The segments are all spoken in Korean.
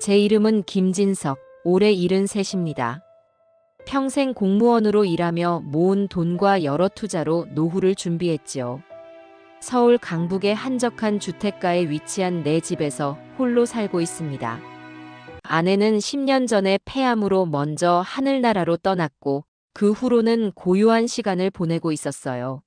제 이름은 김진석, 올해 73입니다. 평생 공무원으로 일하며 모은 돈과 여러 투자로 노후를 준비했지요. 서울 강북의 한적한 주택가에 위치한 내 집에서 홀로 살고 있습니다. 아내는 10년 전에 폐암으로 먼저 하늘나라로 떠났고 그 후로는 고요한 시간을 보내고 있었어요.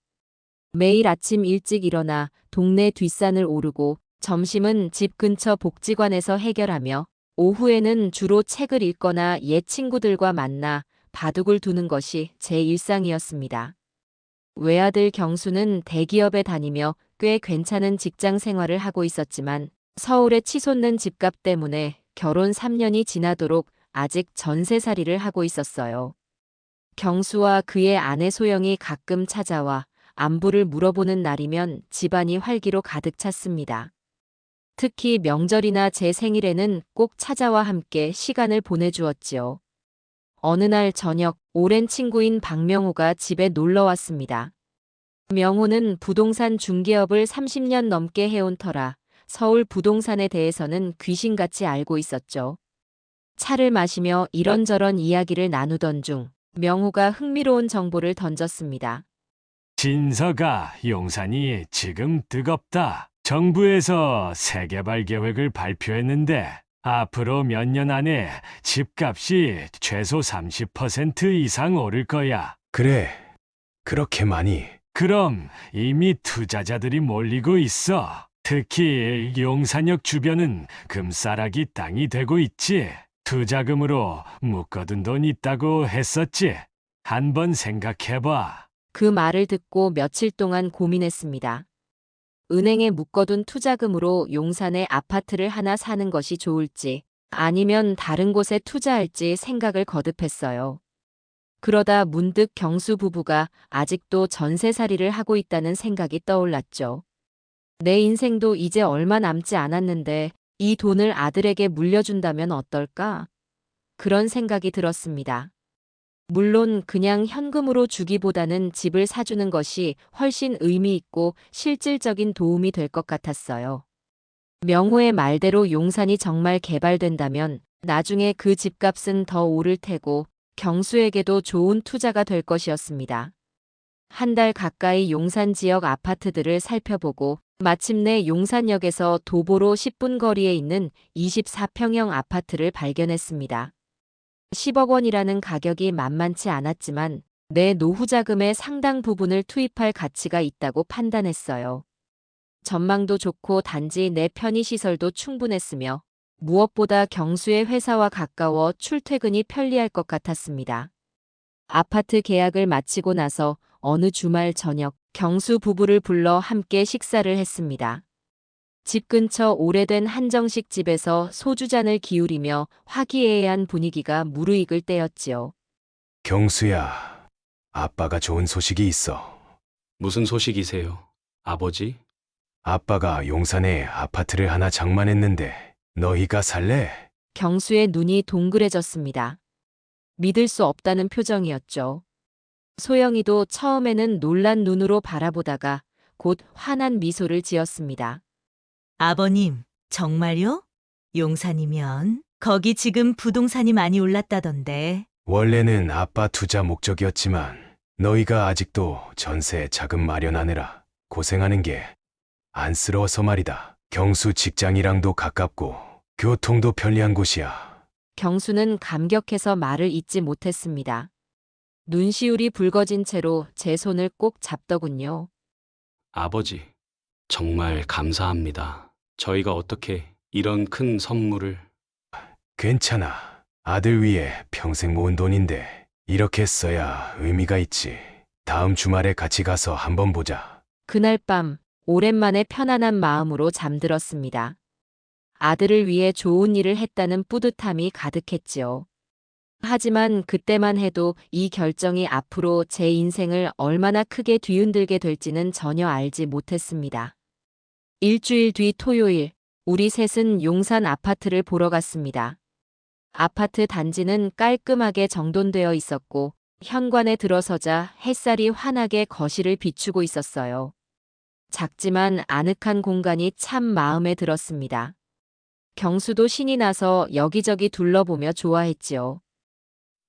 매일 아침 일찍 일어나 동네 뒷산을 오르고 점심은 집 근처 복지관에서 해결하며 오후에는 주로 책을 읽거나 옛 친구들과 만나 바둑을 두는 것이 제 일상이었습니다. 외아들 경수는 대기업에 다니며 꽤 괜찮은 직장 생활을 하고 있었지만 서울에 치솟는 집값 때문에 결혼 3년이 지나도록 아직 전세살이를 하고 있었어요. 경수와 그의 아내 소영이 가끔 찾아와 안부를 물어보는 날이면 집안이 활기로 가득 찼습니다. 특히 명절이나 제 생일에는 꼭 찾아와 함께 시간을 보내주었지요. 어느 날 저녁, 오랜 친구인 박명호가 집에 놀러 왔습니다. 명호는 부동산 중개업을 30년 넘게 해온 터라 서울 부동산에 대해서는 귀신같이 알고 있었죠. 차를 마시며 이런저런 이야기를 나누던 중 명호가 흥미로운 정보를 던졌습니다. 진서가 용산이 지금 뜨겁다. 정부에서 세개발 계획을 발표했는데 앞으로 몇 년 안에 집값이 최소 30% 이상 오를 거야. 그래, 그렇게 많이. 그럼 이미 투자자들이 몰리고 있어. 특히 용산역 주변은 금싸라기 땅이 되고 있지. 투자금으로 묶어둔 돈 있다고 했었지. 한번 생각해봐. 그 말을 듣고 며칠 동안 고민했습니다. 은행에 묶어둔 투자금으로 용산에 아파트를 하나 사는 것이 좋을지 아니면 다른 곳에 투자할지 생각을 거듭했어요. 그러다 문득 경수 부부가 아직도 전세살이를 하고 있다는 생각이 떠올랐죠. 내 인생도 이제 얼마 남지 않았는데 이 돈을 아들에게 물려준다면 어떨까? 그런 생각이 들었습니다. 물론 그냥 현금으로 주기보다는 집을 사주는 것이 훨씬 의미 있고 실질적인 도움이 될 것 같았어요. 명호의 말대로 용산이 정말 개발된다면 나중에 그 집값은 더 오를 테고 경수에게도 좋은 투자가 될 것이었습니다. 한 달 가까이 용산 지역 아파트들을 살펴보고 마침내 용산역에서 도보로 10분 거리에 있는 24평형 아파트를 발견했습니다. 10억 원이라는 가격이 만만치 않았지만 내 노후 자금의 상당 부분을 투입할 가치가 있다고 판단했어요. 전망도 좋고 단지 내 편의시설도 충분했으며 무엇보다 경수의 회사와 가까워 출퇴근이 편리할 것 같았습니다. 아파트 계약을 마치고 나서 어느 주말 저녁 경수 부부를 불러 함께 식사를 했습니다. 집 근처 오래된 한정식 집에서 소주잔을 기울이며 화기애애한 분위기가 무르익을 때였지요. 경수야, 아빠가 좋은 소식이 있어. 무슨 소식이세요, 아버지? 아빠가 용산에 아파트를 하나 장만했는데 너희가 살래? 경수의 눈이 동그래졌습니다. 믿을 수 없다는 표정이었죠. 소영이도 처음에는 놀란 눈으로 바라보다가 곧 환한 미소를 지었습니다. 아버님, 정말요? 용산이면 거기 지금 부동산이 많이 올랐다던데. 원래는 아빠 투자 목적이었지만 너희가 아직도 전세 자금 마련하느라 고생하는 게 안쓰러워서 말이다. 경수 직장이랑도 가깝고 교통도 편리한 곳이야. 경수는 감격해서 말을 잇지 못했습니다. 눈시울이 붉어진 채로 제 손을 꼭 잡더군요. 아버지, 정말 감사합니다. 저희가 어떻게 이런 큰 선물을... 괜찮아. 아들 위해 평생 모은 돈인데 이렇게 써야 의미가 있지. 다음 주말에 같이 가서 한번 보자. 그날 밤 오랜만에 편안한 마음으로 잠들었습니다. 아들을 위해 좋은 일을 했다는 뿌듯함이 가득했지요. 하지만 그때만 해도 이 결정이 앞으로 제 인생을 얼마나 크게 뒤흔들게 될지는 전혀 알지 못했습니다. 일주일 뒤 토요일, 우리 셋은 용산 아파트를 보러 갔습니다. 아파트 단지는 깔끔하게 정돈되어 있었고 현관에 들어서자 햇살이 환하게 거실을 비추고 있었어요. 작지만 아늑한 공간이 참 마음에 들었습니다. 경수도 신이 나서 여기저기 둘러보며 좋아했지요.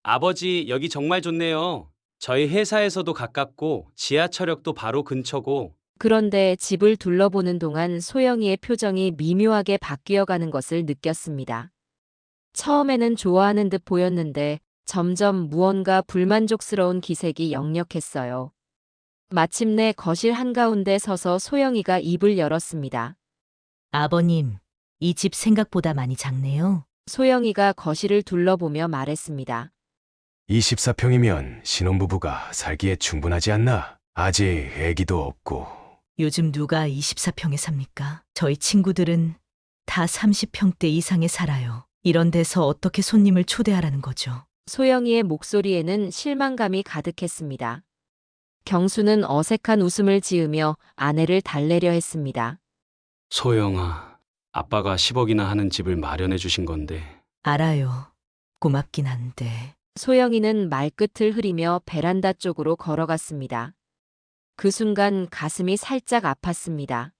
아버지, 여기 정말 좋네요. 저희 회사에서도 가깝고 지하철역도 바로 근처고. 그런데 집을 둘러보는 동안 소영이의 표정이 미묘하게 바뀌어가는 것을 느꼈습니다. 처음에는 좋아하는 듯 보였는데 점점 무언가 불만족스러운 기색이 역력했어요. 마침내 거실 한가운데 서서 소영이가 입을 열었습니다. 아버님, 이 집 생각보다 많이 작네요. 소영이가 거실을 둘러보며 말했습니다. 24평이면 신혼부부가 살기에 충분하지 않나? 아직 애기도 없고. 요즘 누가 24평에 삽니까? 저희 친구들은 다 30평대 이상에 살아요. 이런 데서 어떻게 손님을 초대하라는 거죠? 소영이의 목소리에는 실망감이 가득했습니다. 경수는 어색한 웃음을 지으며 아내를 달래려 했습니다. 소영아, 아빠가 10억이나 하는 집을 마련해 주신 건데. 알아요. 고맙긴 한데. 소영이는 말끝을 흐리며 베란다 쪽으로 걸어갔습니다. 그 순간 가슴이 살짝 아팠습니다.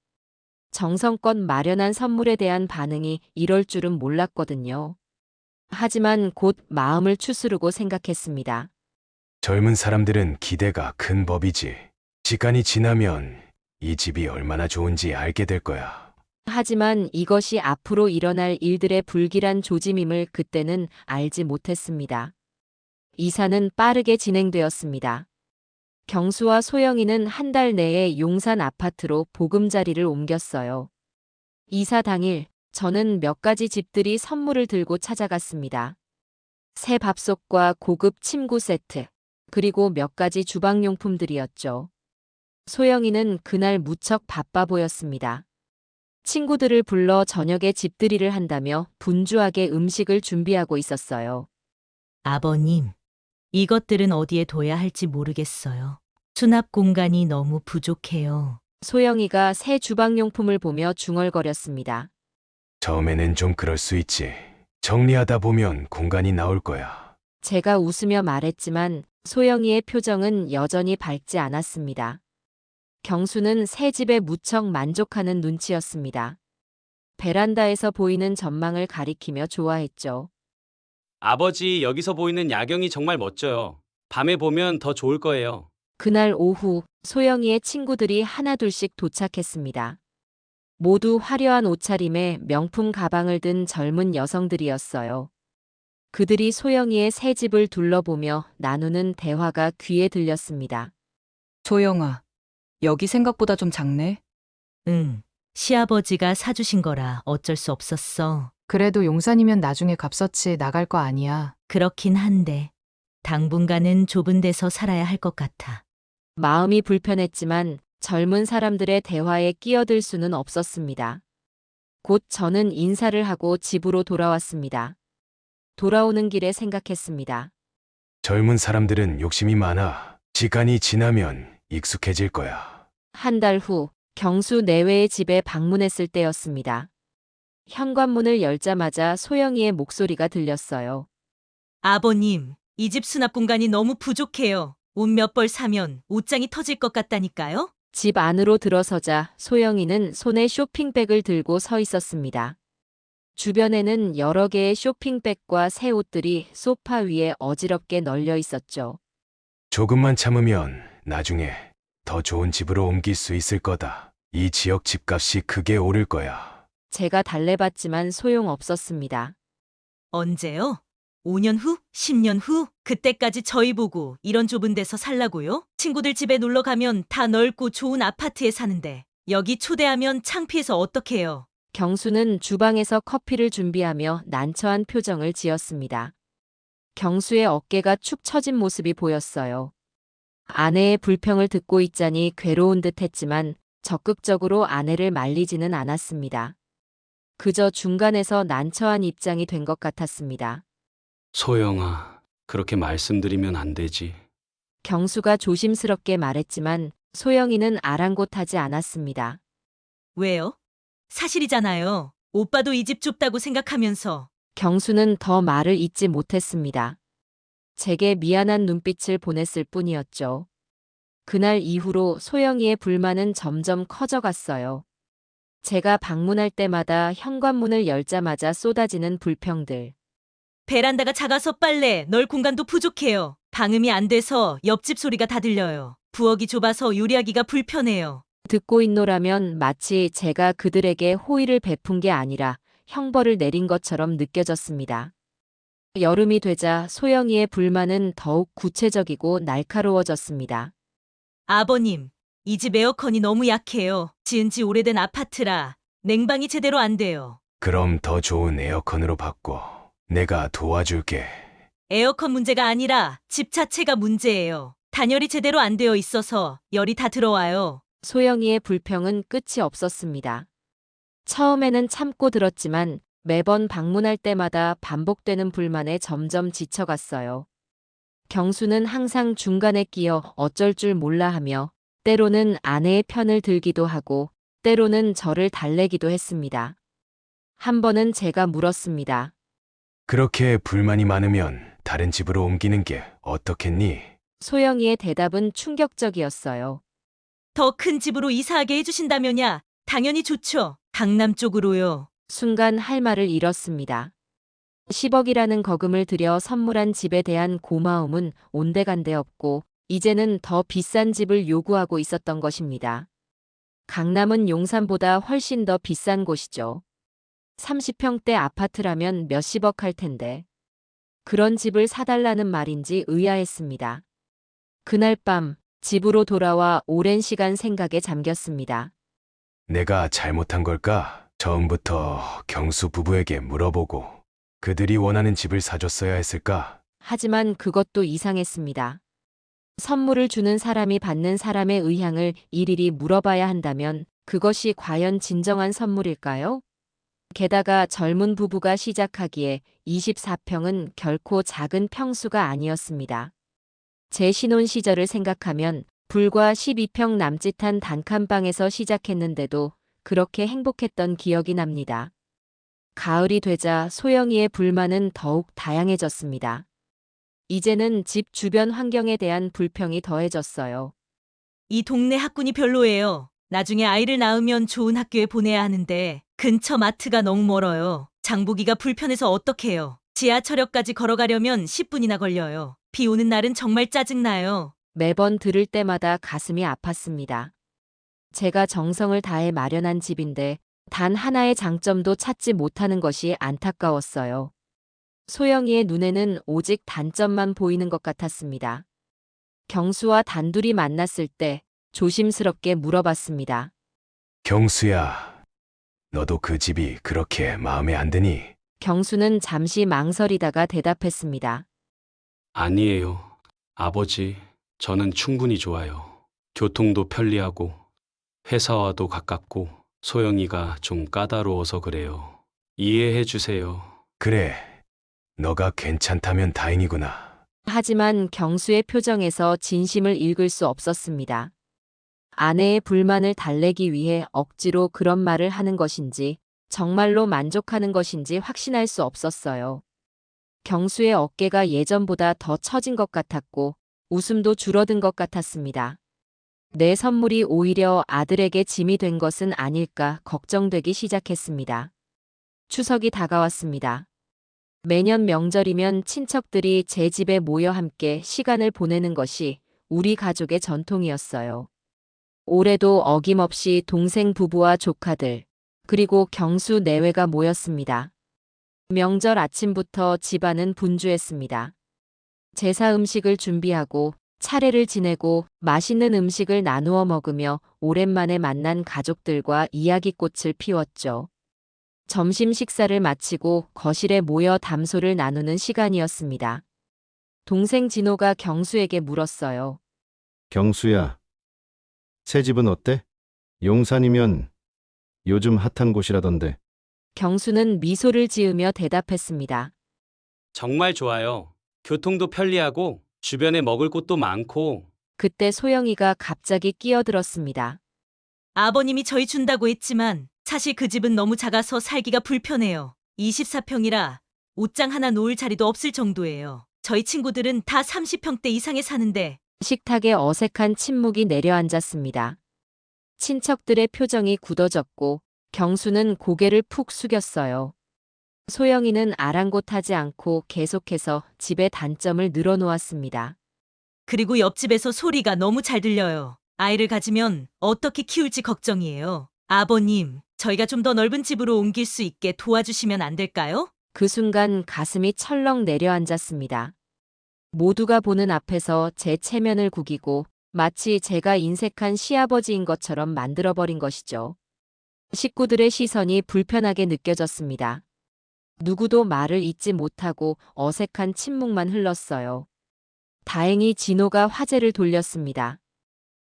정성껏 마련한 선물에 대한 반응이 이럴 줄은 몰랐거든요. 하지만 곧 마음을 추스르고 생각했습니다. 젊은 사람들은 기대가 큰 법이지. 시간이 지나면 이 집이 얼마나 좋은지 알게 될 거야. 하지만 이것이 앞으로 일어날 일들의 불길한 조짐임을 그때는 알지 못했습니다. 이사는 빠르게 진행되었습니다. 경수와 소영이는 한 달 내에 용산 아파트로 보금자리를 옮겼어요. 이사 당일 저는 몇 가지 집들이 선물을 들고 찾아갔습니다. 새 밥솥과 고급 침구 세트, 그리고 몇 가지 주방용품들이었죠. 소영이는 그날 무척 바빠 보였습니다. 친구들을 불러 저녁에 집들이를 한다며 분주하게 음식을 준비하고 있었어요. 아버님, 이것들은 어디에 둬야 할지 모르겠어요. 수납 공간이 너무 부족해요. 소영이가 새 주방용품을 보며 중얼거렸습니다. 처음에는 좀 그럴 수 있지. 정리하다 보면 공간이 나올 거야. 제가 웃으며 말했지만 소영이의 표정은 여전히 밝지 않았습니다. 경수는 새 집에 무척 만족하는 눈치였습니다. 베란다에서 보이는 전망을 가리키며 좋아했죠. 아버지, 여기서 보이는 야경이 정말 멋져요. 밤에 보면 더 좋을 거예요. 그날 오후 소영이의 친구들이 하나둘씩 도착했습니다. 모두 화려한 옷차림에 명품 가방을 든 젊은 여성들이었어요. 그들이 소영이의 새 집을 둘러보며 나누는 대화가 귀에 들렸습니다. 소영아, 여기 생각보다 좀 작네. 응, 시아버지가 사주신 거라 어쩔 수 없었어. 그래도 용산이면 나중에 값어치 나갈 거 아니야. 그렇긴 한데 당분간은 좁은 데서 살아야 할 것 같아. 마음이 불편했지만 젊은 사람들의 대화에 끼어들 수는 없었습니다. 곧 저는 인사를 하고 집으로 돌아왔습니다. 돌아오는 길에 생각했습니다. 젊은 사람들은 욕심이 많아. 시간이 지나면 익숙해질 거야. 한 달 후 경수 내외의 집에 방문했을 때였습니다. 현관문을 열자마자 소영이의 목소리가 들렸어요. 아버님, 이 집 수납 공간이 너무 부족해요. 옷 몇 벌 사면 옷장이 터질 것 같다니까요? 집 안으로 들어서자 소영이는 손에 쇼핑백을 들고 서 있었습니다. 주변에는 여러 개의 쇼핑백과 새 옷들이 소파 위에 어지럽게 널려 있었죠. 조금만 참으면 나중에 더 좋은 집으로 옮길 수 있을 거다. 이 지역 집값이 크게 오를 거야. 제가 달래봤지만 소용없었습니다. 언제요? 5년 후? 10년 후? 그때까지 저희 보고 이런 좁은 데서 살라고요? 친구들 집에 놀러 가면 다 넓고 좋은 아파트에 사는데 여기 초대하면 창피해서 어떡해요? 경수는 주방에서 커피를 준비하며 난처한 표정을 지었습니다. 경수의 어깨가 축 처진 모습이 보였어요. 아내의 불평을 듣고 있자니 괴로운 듯 했지만 적극적으로 아내를 말리지는 않았습니다. 그저 중간에서 난처한 입장이 된 것 같았습니다. 소영아, 그렇게 말씀드리면 안 되지. 경수가 조심스럽게 말했지만 소영이는 아랑곳하지 않았습니다. 왜요? 사실이잖아요. 오빠도 이 집 좁다고 생각하면서. 경수는 더 말을 잇지 못했습니다. 제게 미안한 눈빛을 보냈을 뿐이었죠. 그날 이후로 소영이의 불만은 점점 커져갔어요. 제가 방문할 때마다 현관문을 열자마자 쏟아지는 불평들. 베란다가 작아서 빨래 넣을 공간도 부족해요. 방음이 안 돼서 옆집 소리가 다 들려요. 부엌이 좁아서 요리하기가 불편해요. 듣고 있노라면 마치 제가 그들에게 호의를 베푼 게 아니라 형벌을 내린 것처럼 느껴졌습니다. 여름이 되자 소영이의 불만은 더욱 구체적이고 날카로워졌습니다. 아버님, 이 집 에어컨이 너무 약해요. 지은 지 오래된 아파트라 냉방이 제대로 안 돼요. 그럼 더 좋은 에어컨으로 바꿔. 내가 도와줄게. 에어컨 문제가 아니라 집 자체가 문제예요. 단열이 제대로 안 되어 있어서 열이 다 들어와요. 소영이의 불평은 끝이 없었습니다. 처음에는 참고 들었지만 매번 방문할 때마다 반복되는 불만에 점점 지쳐갔어요. 경수는 항상 중간에 끼어 어쩔 줄 몰라 하며 때로는 아내의 편을 들기도 하고 때로는 저를 달래기도 했습니다. 한 번은 제가 물었습니다. 그렇게 불만이 많으면 다른 집으로 옮기는 게 어떻겠니? 소영이의 대답은 충격적이었어요. 더 큰 집으로 이사하게 해주신다면야 당연히 좋죠. 강남 쪽으로요. 순간 할 말을 잃었습니다. 10억이라는 거금을 들여 선물한 집에 대한 고마움은 온데간데 없고 이제는 더 비싼 집을 요구하고 있었던 것입니다. 강남은 용산보다 훨씬 더 비싼 곳이죠. 30평대 아파트라면 몇십억 할 텐데 그런 집을 사달라는 말인지 의아했습니다. 그날 밤 집으로 돌아와 오랜 시간 생각에 잠겼습니다. 내가 잘못한 걸까? 처음부터 경수 부부에게 물어보고 그들이 원하는 집을 사줬어야 했을까? 하지만 그것도 이상했습니다. 선물을 주는 사람이 받는 사람의 의향을 일일이 물어봐야 한다면 그것이 과연 진정한 선물일까요? 게다가 젊은 부부가 시작하기에 24평은 결코 작은 평수가 아니었습니다. 제 신혼 시절을 생각하면 불과 12평 남짓한 단칸방에서 시작했는데도 그렇게 행복했던 기억이 납니다. 가을이 되자 소영이의 불만은 더욱 다양해졌습니다. 이제는 집 주변 환경에 대한 불평이 더해졌어요. 이 동네 학군이 별로예요. 나중에 아이를 낳으면 좋은 학교에 보내야 하는데 근처 마트가 너무 멀어요. 장보기가 불편해서 어떡해요. 지하철역까지 걸어가려면 10분이나 걸려요. 비 오는 날은 정말 짜증나요. 매번 들을 때마다 가슴이 아팠습니다. 제가 정성을 다해 마련한 집인데 단 하나의 장점도 찾지 못하는 것이 안타까웠어요. 소영이의 눈에는 오직 단점만 보이는 것 같았습니다. 경수와 단둘이 만났을 때 조심스럽게 물어봤습니다. 경수야, 너도 그 집이 그렇게 마음에 안 드니? 경수는 잠시 망설이다가 대답했습니다. 아니에요. 아버지, 저는 충분히 좋아요. 교통도 편리하고 회사와도 가깝고 소영이가 좀 까다로워서 그래요. 이해해 주세요. 그래, 너가 괜찮다면 다행이구나. 하지만 경수의 표정에서 진심을 읽을 수 없었습니다. 아내의 불만을 달래기 위해 억지로 그런 말을 하는 것인지 정말로 만족하는 것인지 확신할 수 없었어요. 경수의 어깨가 예전보다 더 처진 것 같았고 웃음도 줄어든 것 같았습니다. 내 선물이 오히려 아들에게 짐이 된 것은 아닐까 걱정되기 시작했습니다. 추석이 다가왔습니다. 매년 명절이면 친척들이 제 집에 모여 함께 시간을 보내는 것이 우리 가족의 전통이었어요. 올해도 어김없이 동생 부부와 조카들, 그리고 경수 내외가 모였습니다. 명절 아침부터 집안은 분주했습니다. 제사 음식을 준비하고 차례를 지내고 맛있는 음식을 나누어 먹으며 오랜만에 만난 가족들과 이야기꽃을 피웠죠. 점심 식사를 마치고 거실에 모여 담소를 나누는 시간이었습니다. 동생 진호가 경수에게 물었어요. 경수야, 새 집은 어때? 용산이면 요즘 핫한 곳이라던데. 경수는 미소를 지으며 대답했습니다. 정말 좋아요. 교통도 편리하고 주변에 먹을 곳도 많고 그때 소영이가 갑자기 끼어들었습니다. 아버님이 저희 준다고 했지만 사실 그 집은 너무 작아서 살기가 불편해요. 24평이라 옷장 하나 놓을 자리도 없을 정도예요. 저희 친구들은 다 30평대 이상에 사는데 식탁에 어색한 침묵이 내려앉았습니다. 친척들의 표정이 굳어졌고 경수는 고개를 푹 숙였어요. 소영이는 아랑곳하지 않고 계속해서 집의 단점을 늘어놓았습니다. 그리고 옆집에서 소리가 너무 잘 들려요. 아이를 가지면 어떻게 키울지 걱정이에요. 아버님, 저희가 좀 더 넓은 집으로 옮길 수 있게 도와주시면 안 될까요? 그 순간 가슴이 철렁 내려앉았습니다. 모두가 보는 앞에서 제 체면을 구기고 마치 제가 인색한 시아버지인 것처럼 만들어버린 것이죠. 식구들의 시선이 불편하게 느껴졌습니다. 누구도 말을 잇지 못하고 어색한 침묵만 흘렀어요. 다행히 진호가 화제를 돌렸습니다.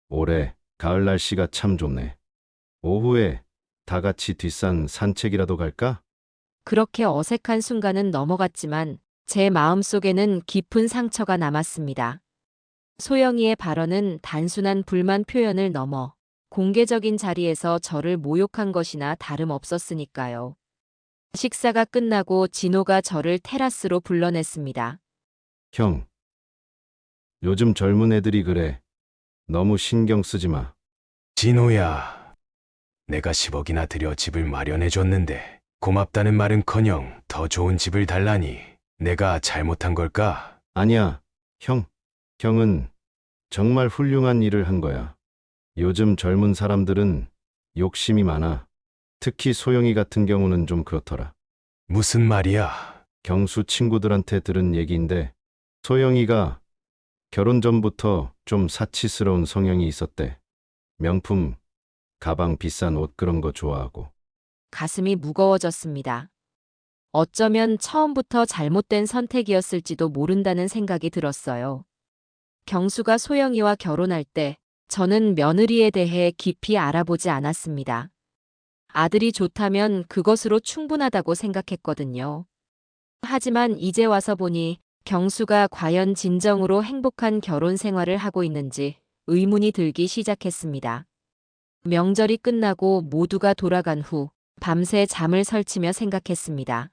올해 가을 날씨가 참 좋네. 오후에 다 같이 뒷산 산책이라도 갈까? 그렇게 어색한 순간은 넘어갔지만 제 마음속에는 깊은 상처가 남았습니다. 소영이의 발언은 단순한 불만 표현을 넘어 공개적인 자리에서 저를 모욕한 것이나 다름없었으니까요. 식사가 끝나고 진호가 저를 테라스로 불러냈습니다. 형, 요즘 젊은 애들이 그래. 너무 신경 쓰지 마. 진호야, 내가 10억이나 들여 집을 마련해줬는데 고맙다는 말은커녕 더 좋은 집을 달라니 내가 잘못한 걸까? 아니야, 형. 형은 정말 훌륭한 일을 한 거야. 요즘 젊은 사람들은 욕심이 많아. 특히 소영이 같은 경우는 좀 그렇더라. 무슨 말이야? 경수 친구들한테 들은 얘기인데 소영이가 결혼 전부터 좀 사치스러운 성향이 있었대. 명품, 가방, 비싼 옷 그런 거 좋아하고. 가슴이 무거워졌습니다. 어쩌면 처음부터 잘못된 선택이었을지도 모른다는 생각이 들었어요. 경수가 소영이와 결혼할 때 저는 며느리에 대해 깊이 알아보지 않았습니다. 아들이 좋다면 그것으로 충분하다고 생각했거든요. 하지만 이제 와서 보니 경수가 과연 진정으로 행복한 결혼 생활을 하고 있는지 의문이 들기 시작했습니다. 명절이 끝나고 모두가 돌아간 후 밤새 잠을 설치며 생각했습니다.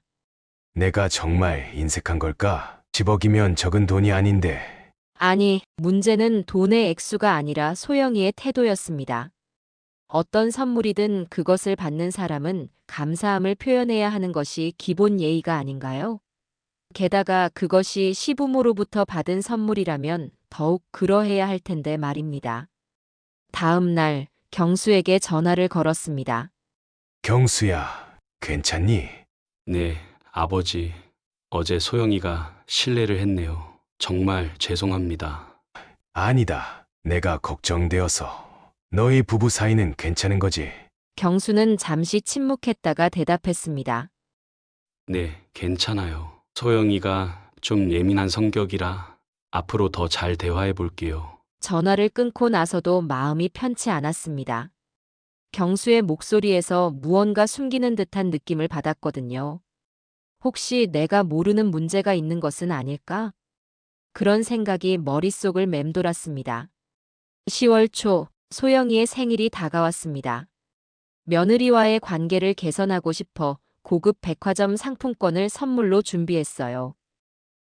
내가 정말 인색한 걸까? 10억이면 적은 돈이 아닌데. 아니, 문제는 돈의 액수가 아니라 소영이의 태도였습니다. 어떤 선물이든 그것을 받는 사람은 감사함을 표현해야 하는 것이 기본 예의가 아닌가요? 게다가 그것이 시부모로부터 받은 선물이라면 더욱 그러해야 할 텐데 말입니다. 다음 날 경수에게 전화를 걸었습니다. 경수야, 괜찮니? 네, 아버지. 어제 소영이가 실례를 했네요. 정말 죄송합니다. 아니다. 내가 걱정되어서. 너희 부부 사이는 괜찮은 거지? 경수는 잠시 침묵했다가 대답했습니다. 네, 괜찮아요. 소영이가 좀 예민한 성격이라 앞으로 더 잘 대화해 볼게요. 전화를 끊고 나서도 마음이 편치 않았습니다. 경수의 목소리에서 무언가 숨기는 듯한 느낌을 받았거든요. 혹시 내가 모르는 문제가 있는 것은 아닐까? 그런 생각이 머릿속을 맴돌았습니다. 10월 초 소영이의 생일이 다가왔습니다. 며느리와의 관계를 개선하고 싶어 고급 백화점 상품권을 선물로 준비했어요.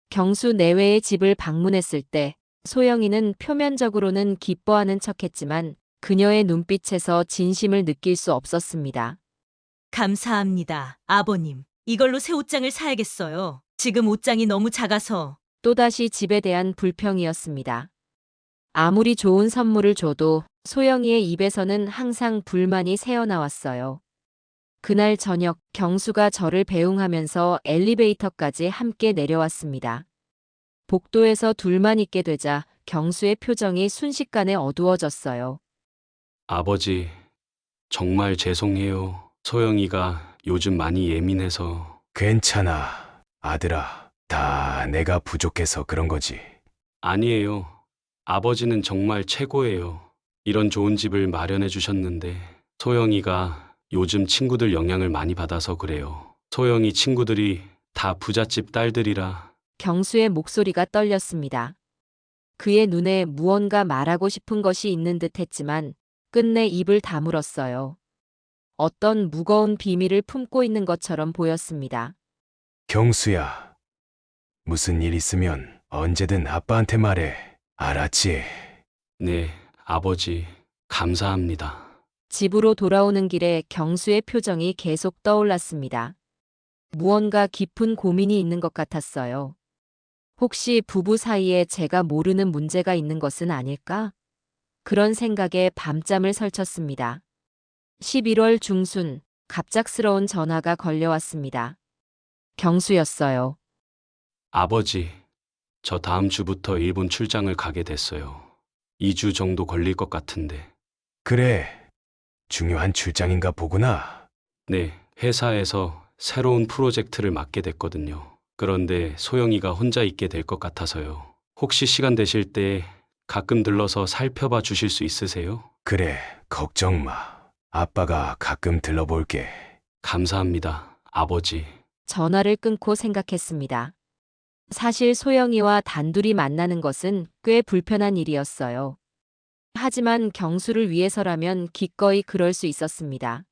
경수 내외의 집을 방문했을 때 소영이는 표면적으로는 기뻐하는 척했지만 그녀의 눈빛에서 진심을 느낄 수 없었습니다. 감사합니다, 아버님. 이걸로 새 옷장을 사야겠어요. 지금 옷장이 너무 작아서. 또다시 집에 대한 불평이었습니다. 아무리 좋은 선물을 줘도 소영이의 입에서는 항상 불만이 새어나왔어요. 그날 저녁 경수가 저를 배웅하면서 엘리베이터까지 함께 내려왔습니다. 복도에서 둘만 있게 되자 경수의 표정이 순식간에 어두워졌어요. 아버지, 정말 죄송해요. 소영이가 요즘 많이 예민해서. 괜찮아, 아들아. 다 내가 부족해서 그런 거지. 아니에요. 아버지는 정말 최고예요. 이런 좋은 집을 마련해 주셨는데 소영이가 요즘 친구들 영향을 많이 받아서 그래요. 소영이 친구들이 다 부잣집 딸들이라. 경수의 목소리가 떨렸습니다. 그의 눈에 무언가 말하고 싶은 것이 있는 듯 했지만 끝내 입을 다물었어요. 어떤 무거운 비밀을 품고 있는 것처럼 보였습니다. 경수야, 무슨 일 있으면 언제든 아빠한테 말해. 알았지? 네, 아버지, 감사합니다. 집으로 돌아오는 길에 경수의 표정이 계속 떠올랐습니다. 무언가 깊은 고민이 있는 것 같았어요. 혹시 부부 사이에 제가 모르는 문제가 있는 것은 아닐까? 그런 생각에 밤잠을 설쳤습니다. 11월 중순, 갑작스러운 전화가 걸려왔습니다. 경수였어요. 아버지, 저 다음 주부터 일본 출장을 가게 됐어요. 2주 정도 걸릴 것 같은데. 그래, 중요한 출장인가 보구나. 네, 회사에서 새로운 프로젝트를 맡게 됐거든요. 그런데 소영이가 혼자 있게 될 것 같아서요. 혹시 시간 되실 때 가끔 들러서 살펴봐 주실 수 있으세요? 그래, 걱정 마. 아빠가 가끔 들러볼게. 감사합니다, 아버지. 전화를 끊고 생각했습니다. 사실 소영이와 단둘이 만나는 것은 꽤 불편한 일이었어요. 하지만 경수를 위해서라면 기꺼이 그럴 수 있었습니다.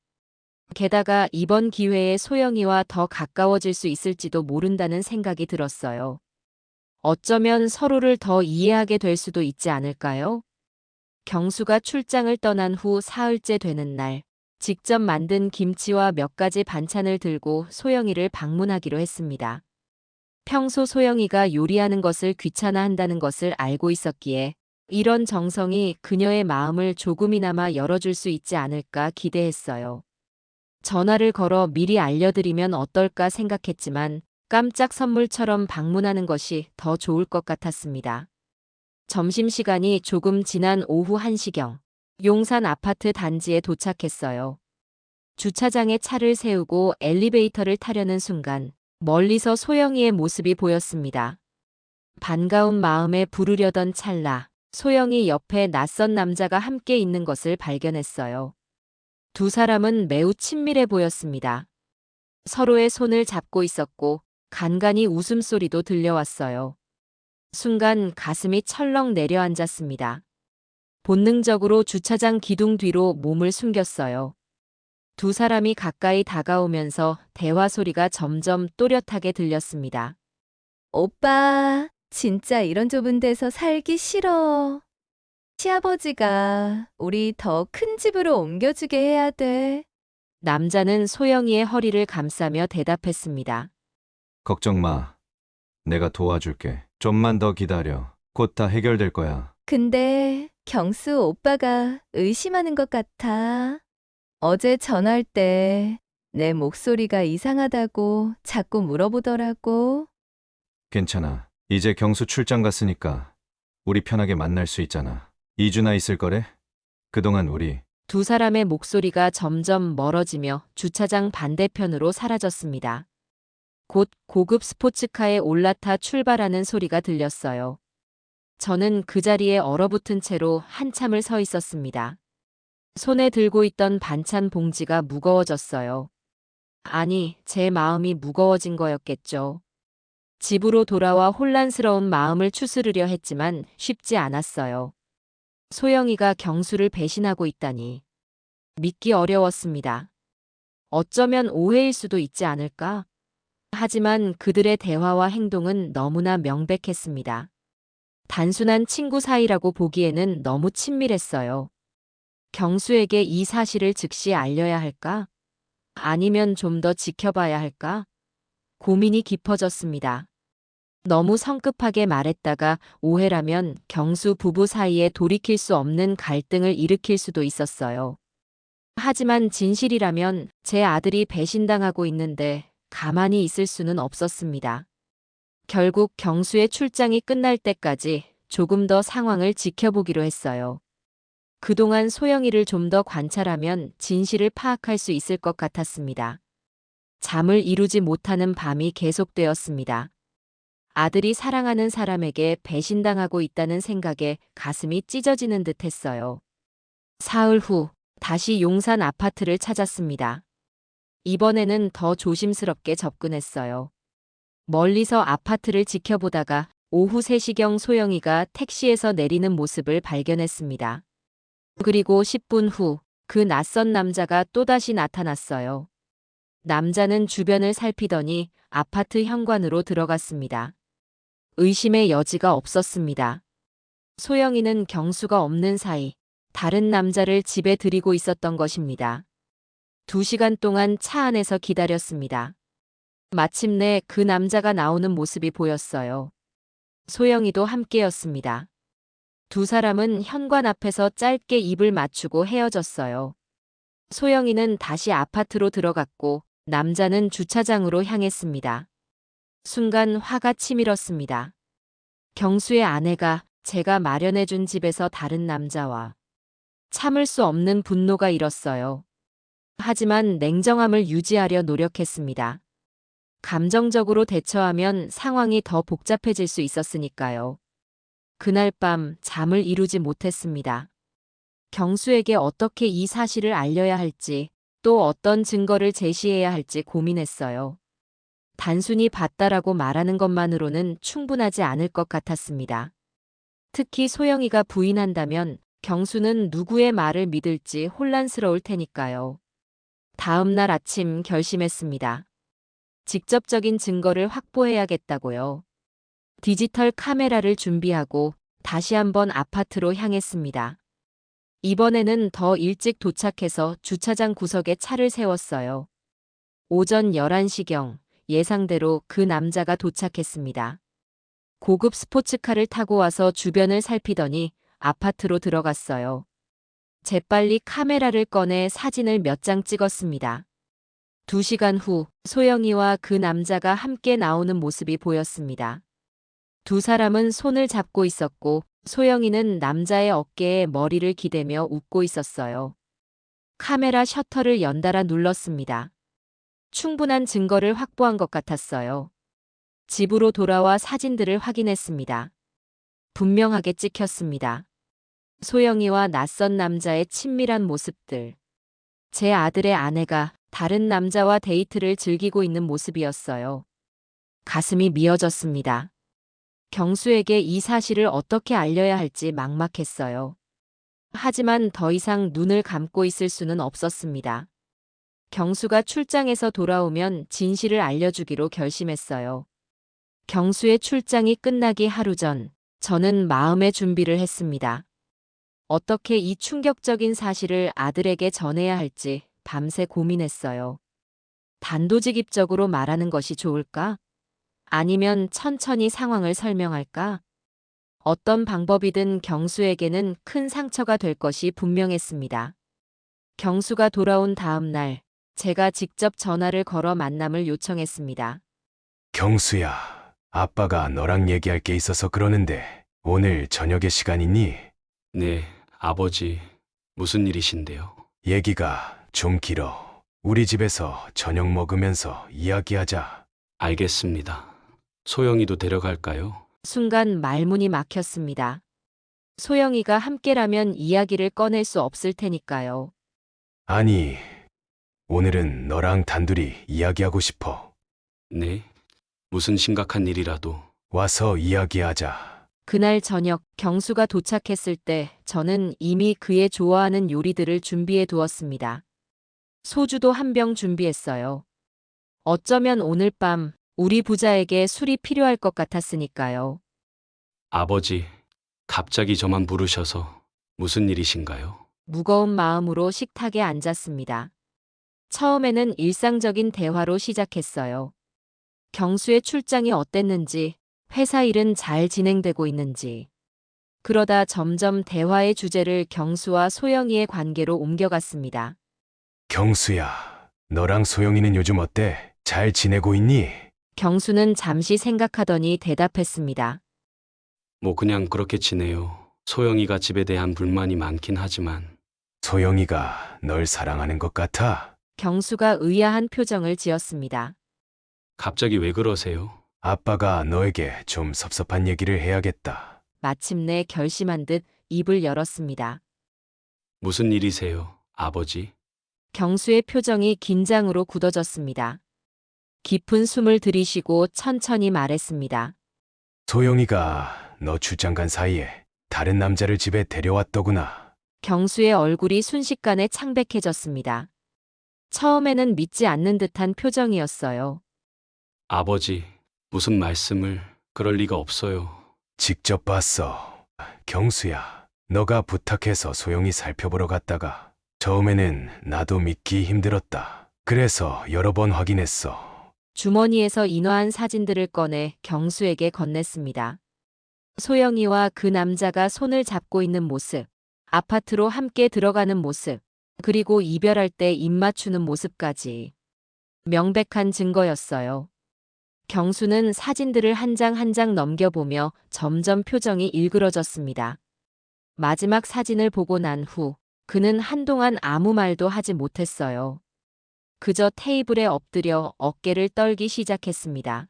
게다가 이번 기회에 소영이와 더 가까워질 수 있을지도 모른다는 생각이 들었어요. 어쩌면 서로를 더 이해하게 될 수도 있지 않을까요? 경수가 출장을 떠난 후 사흘째 되는 날, 직접 만든 김치와 몇 가지 반찬을 들고 소영이를 방문하기로 했습니다. 평소 소영이가 요리하는 것을 귀찮아한다는 것을 알고 있었기에 이런 정성이 그녀의 마음을 조금이나마 열어줄 수 있지 않을까 기대했어요. 전화를 걸어 미리 알려드리면 어떨까 생각했지만 깜짝 선물처럼 방문하는 것이 더 좋을 것 같았습니다. 점심시간이 조금 지난 오후 1시경, 용산 아파트 단지에 도착했어요. 주차장에 차를 세우고 엘리베이터를 타려는 순간 멀리서 소영이의 모습이 보였습니다. 반가운 마음에 부르려던 찰나, 소영이 옆에 낯선 남자가 함께 있는 것을 발견했어요. 두 사람은 매우 친밀해 보였습니다. 서로의 손을 잡고 있었고 간간히 웃음소리도 들려왔어요. 순간 가슴이 철렁 내려앉았습니다. 본능적으로 주차장 기둥 뒤로 몸을 숨겼어요. 두 사람이 가까이 다가오면서 대화 소리가 점점 또렷하게 들렸습니다. 오빠, 진짜 이런 좁은 데서 살기 싫어. 시아버지가 우리 더 큰 집으로 옮겨주게 해야 돼. 남자는 소영이의 허리를 감싸며 대답했습니다. 걱정 마. 내가 도와줄게. 좀만 더 기다려. 곧 다 해결될 거야. 근데 경수 오빠가 의심하는 것 같아. 어제 전화할 때 내 목소리가 이상하다고 자꾸 물어보더라고. 괜찮아. 이제 경수 출장 갔으니까 우리 편하게 만날 수 있잖아. 2주나 있을 거래? 그동안 우리 두 사람의 목소리가 점점 멀어지며 주차장 반대편으로 사라졌습니다. 곧 고급 스포츠카에 올라타 출발하는 소리가 들렸어요. 저는 그 자리에 얼어붙은 채로 한참을 서 있었습니다. 손에 들고 있던 반찬 봉지가 무거워졌어요. 아니, 제 마음이 무거워진 거였겠죠. 집으로 돌아와 혼란스러운 마음을 추스르려 했지만 쉽지 않았어요. 소영이가 경수를 배신하고 있다니. 믿기 어려웠습니다. 어쩌면 오해일 수도 있지 않을까? 하지만 그들의 대화와 행동은 너무나 명백했습니다. 단순한 친구 사이라고 보기에는 너무 친밀했어요. 경수에게 이 사실을 즉시 알려야 할까? 아니면 좀 더 지켜봐야 할까? 고민이 깊어졌습니다. 너무 성급하게 말했다가 오해라면 경수 부부 사이에 돌이킬 수 없는 갈등을 일으킬 수도 있었어요. 하지만 진실이라면 제 아들이 배신당하고 있는데 가만히 있을 수는 없었습니다. 결국 경수의 출장이 끝날 때까지 조금 더 상황을 지켜보기로 했어요. 그동안 소영이를 좀 더 관찰하면 진실을 파악할 수 있을 것 같았습니다. 잠을 이루지 못하는 밤이 계속되었습니다. 아들이 사랑하는 사람에게 배신당하고 있다는 생각에 가슴이 찢어지는 듯 했어요. 사흘 후 다시 용산 아파트를 찾았습니다. 이번에는 더 조심스럽게 접근했어요. 멀리서 아파트를 지켜보다가 오후 3시경 소영이가 택시에서 내리는 모습을 발견했습니다. 그리고 10분 후 그 낯선 남자가 또다시 나타났어요. 남자는 주변을 살피더니 아파트 현관으로 들어갔습니다. 의심의 여지가 없었습니다. 소영이는 경수가 없는 사이 다른 남자를 집에 들이고 있었던 것입니다. 2시간 동안 차 안에서 기다렸습니다. 마침내 그 남자가 나오는 모습이 보였어요. 소영이도 함께였습니다. 두 사람은 현관 앞에서 짧게 입을 맞추고 헤어졌어요. 소영이는 다시 아파트로 들어갔고 남자는 주차장으로 향했습니다. 순간 화가 치밀었습니다. 경수의 아내가 제가 마련해준 집에서 다른 남자와 참을 수 없는 분노가 일었어요. 하지만 냉정함을 유지하려 노력했습니다. 감정적으로 대처하면 상황이 더 복잡해질 수 있었으니까요. 그날 밤 잠을 이루지 못했습니다. 경수에게 어떻게 이 사실을 알려야 할지, 또 어떤 증거를 제시해야 할지 고민했어요. 단순히 봤다라고 말하는 것만으로는 충분하지 않을 것 같았습니다. 특히 소영이가 부인한다면 경수는 누구의 말을 믿을지 혼란스러울 테니까요. 다음 날 아침 결심했습니다. 직접적인 증거를 확보해야겠다고요. 디지털 카메라를 준비하고 다시 한번 아파트로 향했습니다. 이번에는 더 일찍 도착해서 주차장 구석에 차를 세웠어요. 오전 11시경 예상대로 그 남자가 도착했습니다. 고급 스포츠카를 타고 와서 주변을 살피더니 아파트로 들어갔어요. 재빨리 카메라를 꺼내 사진을 몇 장 찍었습니다. 2시간 후 소영이와 그 남자가 함께 나오는 모습이 보였습니다. 두 사람은 손을 잡고 있었고 소영이는 남자의 어깨에 머리를 기대며 웃고 있었어요. 카메라 셔터를 연달아 눌렀습니다. 충분한 증거를 확보한 것 같았어요. 집으로 돌아와 사진들을 확인했습니다. 분명하게 찍혔습니다. 소영이와 낯선 남자의 친밀한 모습들. 제 아들의 아내가 다른 남자와 데이트를 즐기고 있는 모습이었어요. 가슴이 미어졌습니다. 경수에게 이 사실을 어떻게 알려야 할지 막막했어요. 하지만 더 이상 눈을 감고 있을 수는 없었습니다. 경수가 출장에서 돌아오면 진실을 알려주기로 결심했어요. 경수의 출장이 끝나기 하루 전, 저는 마음의 준비를 했습니다. 어떻게 이 충격적인 사실을 아들에게 전해야 할지 밤새 고민했어요. 단도직입적으로 말하는 것이 좋을까? 아니면 천천히 상황을 설명할까? 어떤 방법이든 경수에게는 큰 상처가 될 것이 분명했습니다. 경수가 돌아온 다음 날, 제가 직접 전화를 걸어 만남을 요청했습니다. 경수야, 아빠가 너랑 얘기할 게 있어서 그러는데 오늘 저녁에 시간 있니? 네, 아버지, 무슨 일이신데요? 얘기가 좀 길어. 우리 집에서 저녁 먹으면서 이야기하자. 알겠습니다. 소영이도 데려갈까요? 순간 말문이 막혔습니다. 소영이가 함께라면 이야기를 꺼낼 수 없을 테니까요. 아니, 오늘은 너랑 단둘이 이야기하고 싶어. 네, 무슨 심각한 일이라도. 와서 이야기하자. 그날 저녁 경수가 도착했을 때 저는 이미 그의 좋아하는 요리들을 준비해 두었습니다. 소주도 한 병 준비했어요. 어쩌면 오늘 밤 우리 부자에게 술이 필요할 것 같았으니까요. 아버지, 갑자기 저만 부르셔서 무슨 일이신가요? 무거운 마음으로 식탁에 앉았습니다. 처음에는 일상적인 대화로 시작했어요. 경수의 출장이 어땠는지, 회사 일은 잘 진행되고 있는지. 그러다 점점 대화의 주제를 경수와 소영이의 관계로 옮겨갔습니다. 경수야, 너랑 소영이는 요즘 어때? 잘 지내고 있니? 경수는 잠시 생각하더니 대답했습니다. 뭐 그냥 그렇게 지내요. 소영이가 집에 대한 불만이 많긴 하지만. 소영이가 널 사랑하는 것 같아. 경수가 의아한 표정을 지었습니다. 갑자기 왜 그러세요? 아빠가 너에게 좀 섭섭한 얘기를 해야겠다. 마침내 결심한 듯 입을 열었습니다. 무슨 일이세요, 아버지? 경수의 표정이 긴장으로 굳어졌습니다. 깊은 숨을 들이쉬고 천천히 말했습니다. 소영이가 너 출장 간 사이에 다른 남자를 집에 데려왔더구나. 경수의 얼굴이 순식간에 창백해졌습니다. 처음에는 믿지 않는 듯한 표정이었어요. 아버지, 무슨 말씀을, 그럴 리가 없어요. 직접 봤어. 경수야, 너가 부탁해서 소영이 살펴보러 갔다가 처음에는 나도 믿기 힘들었다. 그래서 여러 번 확인했어. 주머니에서 인화한 사진들을 꺼내 경수에게 건넸습니다. 소영이와 그 남자가 손을 잡고 있는 모습, 아파트로 함께 들어가는 모습, 그리고 이별할 때 입 맞추는 모습까지 명백한 증거였어요. 경수는 사진들을 한 장 한 장 넘겨보며 점점 표정이 일그러졌습니다. 마지막 사진을 보고 난 후 그는 한동안 아무 말도 하지 못했어요. 그저 테이블에 엎드려 어깨를 떨기 시작했습니다.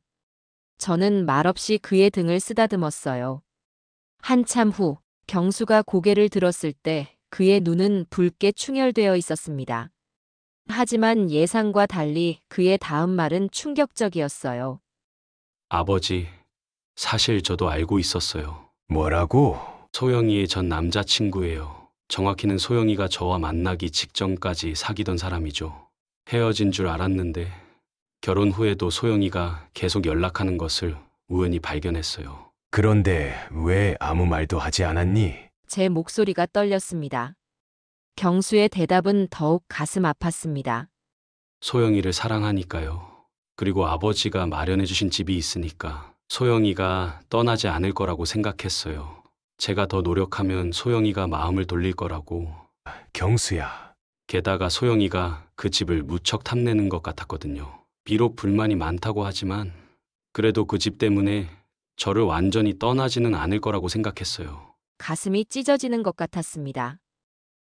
저는 말없이 그의 등을 쓰다듬었어요. 한참 후 경수가 고개를 들었을 때 그의 눈은 붉게 충혈되어 있었습니다. 하지만 예상과 달리 그의 다음 말은 충격적이었어요. 아버지, 사실 저도 알고 있었어요. 뭐라고? 소영이의 전 남자친구예요. 정확히는 소영이가 저와 만나기 직전까지 사귀던 사람이죠. 헤어진 줄 알았는데 결혼 후에도 소영이가 계속 연락하는 것을 우연히 발견했어요. 그런데 왜 아무 말도 하지 않았니? 제 목소리가 떨렸습니다. 경수의 대답은 더욱 가슴 아팠습니다. 소영이를 사랑하니까요. 그리고 아버지가 마련해 주신 집이 있으니까 소영이가 떠나지 않을 거라고 생각했어요. 제가 더 노력하면 소영이가 마음을 돌릴 거라고. 경수야, 게다가 소영이가 그 집을 무척 탐내는 것 같았거든요. 비록 불만이 많다고 하지만 그래도 그 집 때문에 저를 완전히 떠나지는 않을 거라고 생각했어요. 가슴이 찢어지는 것 같았습니다.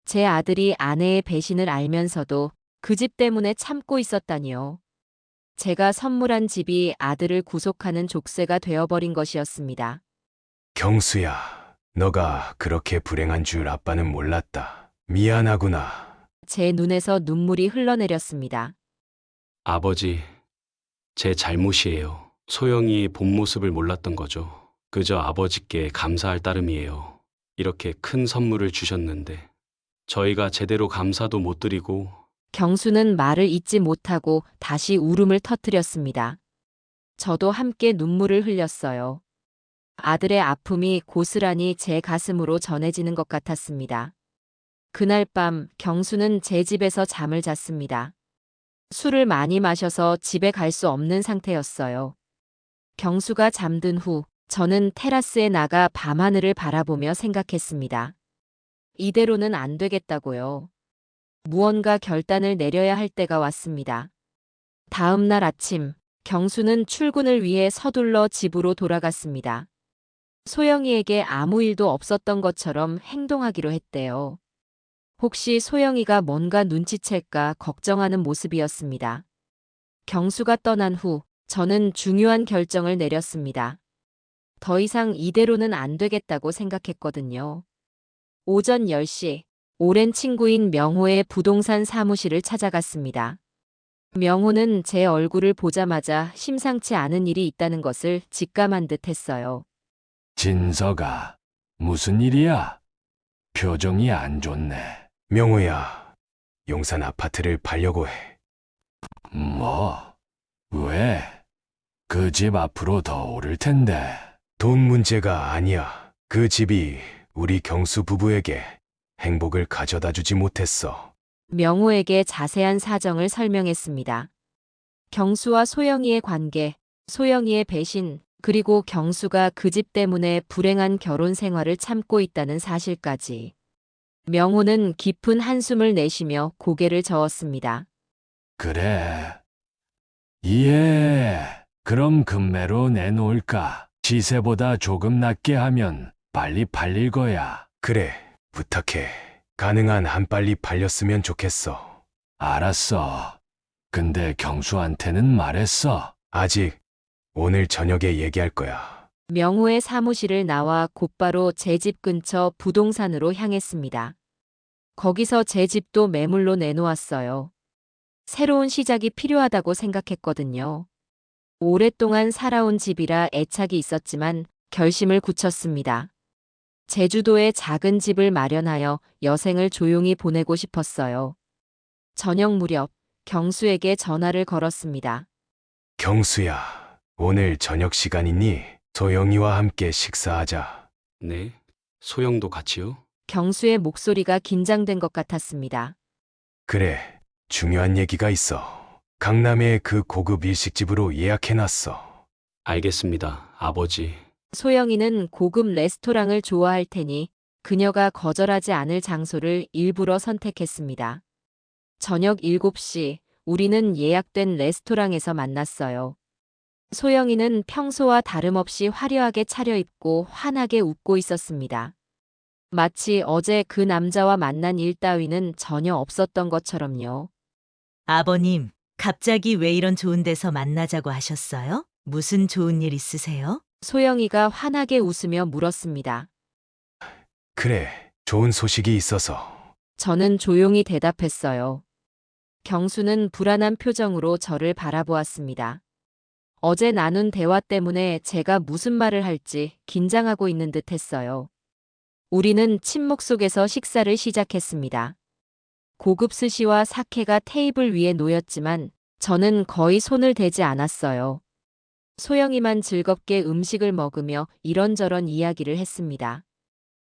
제 아들이 아내의 배신을 알면서도 그 집 때문에 참고 있었다니요. 제가 선물한 집이 아들을 구속하는 족쇄가 되어버린 것이었습니다. 경수야, 너가 그렇게 불행한 줄 아빠는 몰랐다. 미안하구나. 제 눈에서 눈물이 흘러내렸습니다. 아버지, 제 잘못이에요. 소영이의 본 모습을 몰랐던 거죠. 그저 아버지께 감사할 따름이에요. 이렇게 큰 선물을 주셨는데 저희가 제대로 감사도 못 드리고. 경수는 말을 잇지 못하고 다시 울음을 터뜨렸습니다. 저도 함께 눈물을 흘렸어요. 아들의 아픔이 고스란히 제 가슴으로 전해지는 것 같았습니다. 그날 밤 경수는 제 집에서 잠을 잤습니다. 술을 많이 마셔서 집에 갈 수 없는 상태였어요. 경수가 잠든 후 저는 테라스에 나가 밤하늘을 바라보며 생각했습니다. 이대로는 안 되겠다고요. 무언가 결단을 내려야 할 때가 왔습니다. 다음 날 아침, 경수는 출근을 위해 서둘러 집으로 돌아갔습니다. 소영이에게 아무 일도 없었던 것처럼 행동하기로 했대요. 혹시 소영이가 뭔가 눈치챌까 걱정하는 모습이었습니다. 경수가 떠난 후 저는 중요한 결정을 내렸습니다. 더 이상 이대로는 안 되겠다고 생각했거든요. 오전 10시, 오랜 친구인 명호의 부동산 사무실을 찾아갔습니다. 명호는 제 얼굴을 보자마자 심상치 않은 일이 있다는 것을 직감한 듯 했어요. 진서가, 무슨 일이야? 표정이 안 좋네. 명호야, 용산 아파트를 팔려고 해. 뭐? 왜? 그 집 앞으로 더 오를 텐데. 돈 문제가 아니야. 그 집이 우리 경수 부부에게 행복을 가져다 주지 못했어. 명호에게 자세한 사정을 설명했습니다. 경수와 소영이의 관계, 소영이의 배신, 그리고 경수가 그 집 때문에 불행한 결혼 생활을 참고 있다는 사실까지. 명호는 깊은 한숨을 내쉬며 고개를 저었습니다. 그래. 예. 그럼 금매로 내놓을까? 시세보다 조금 낮게 하면 빨리 팔릴 거야. 그래, 부탁해. 가능한 한 빨리 팔렸으면 좋겠어. 알았어. 근데 경수한테는 말했어. 아직 오늘 저녁에 얘기할 거야. 명호의 사무실을 나와 곧바로 제 집 근처 부동산으로 향했습니다. 거기서 제 집도 매물로 내놓았어요. 새로운 시작이 필요하다고 생각했거든요. 오랫동안 살아온 집이라 애착이 있었지만 결심을 굳혔습니다. 제주도에 작은 집을 마련하여 여생을 조용히 보내고 싶었어요. 저녁 무렵 경수에게 전화를 걸었습니다. 경수야, 오늘 저녁 시간 있니? 소영이와 함께 식사하자. 네? 소영도 같이요? 경수의 목소리가 긴장된 것 같았습니다. 그래, 중요한 얘기가 있어. 강남의 그 고급 일식집으로 예약해놨어. 알겠습니다, 아버지. 소영이는 고급 레스토랑을 좋아할 테니 그녀가 거절하지 않을 장소를 일부러 선택했습니다. 저녁 7시 우리는 예약된 레스토랑에서 만났어요. 소영이는 평소와 다름없이 화려하게 차려입고 환하게 웃고 있었습니다. 마치 어제 그 남자와 만난 일 따위는 전혀 없었던 것처럼요. 아버님, 갑자기 왜 이런 좋은 데서 만나자고 하셨어요? 무슨 좋은 일 있으세요? 소영이가 환하게 웃으며 물었습니다. 그래, 좋은 소식이 있어서. 저는 조용히 대답했어요. 경수는 불안한 표정으로 저를 바라보았습니다. 어제 나눈 대화 때문에 제가 무슨 말을 할지 긴장하고 있는 듯 했어요. 우리는 침묵 속에서 식사를 시작했습니다. 고급 스시와 사케가 테이블 위에 놓였지만 저는 거의 손을 대지 않았어요. 소영이만 즐겁게 음식을 먹으며 이런저런 이야기를 했습니다.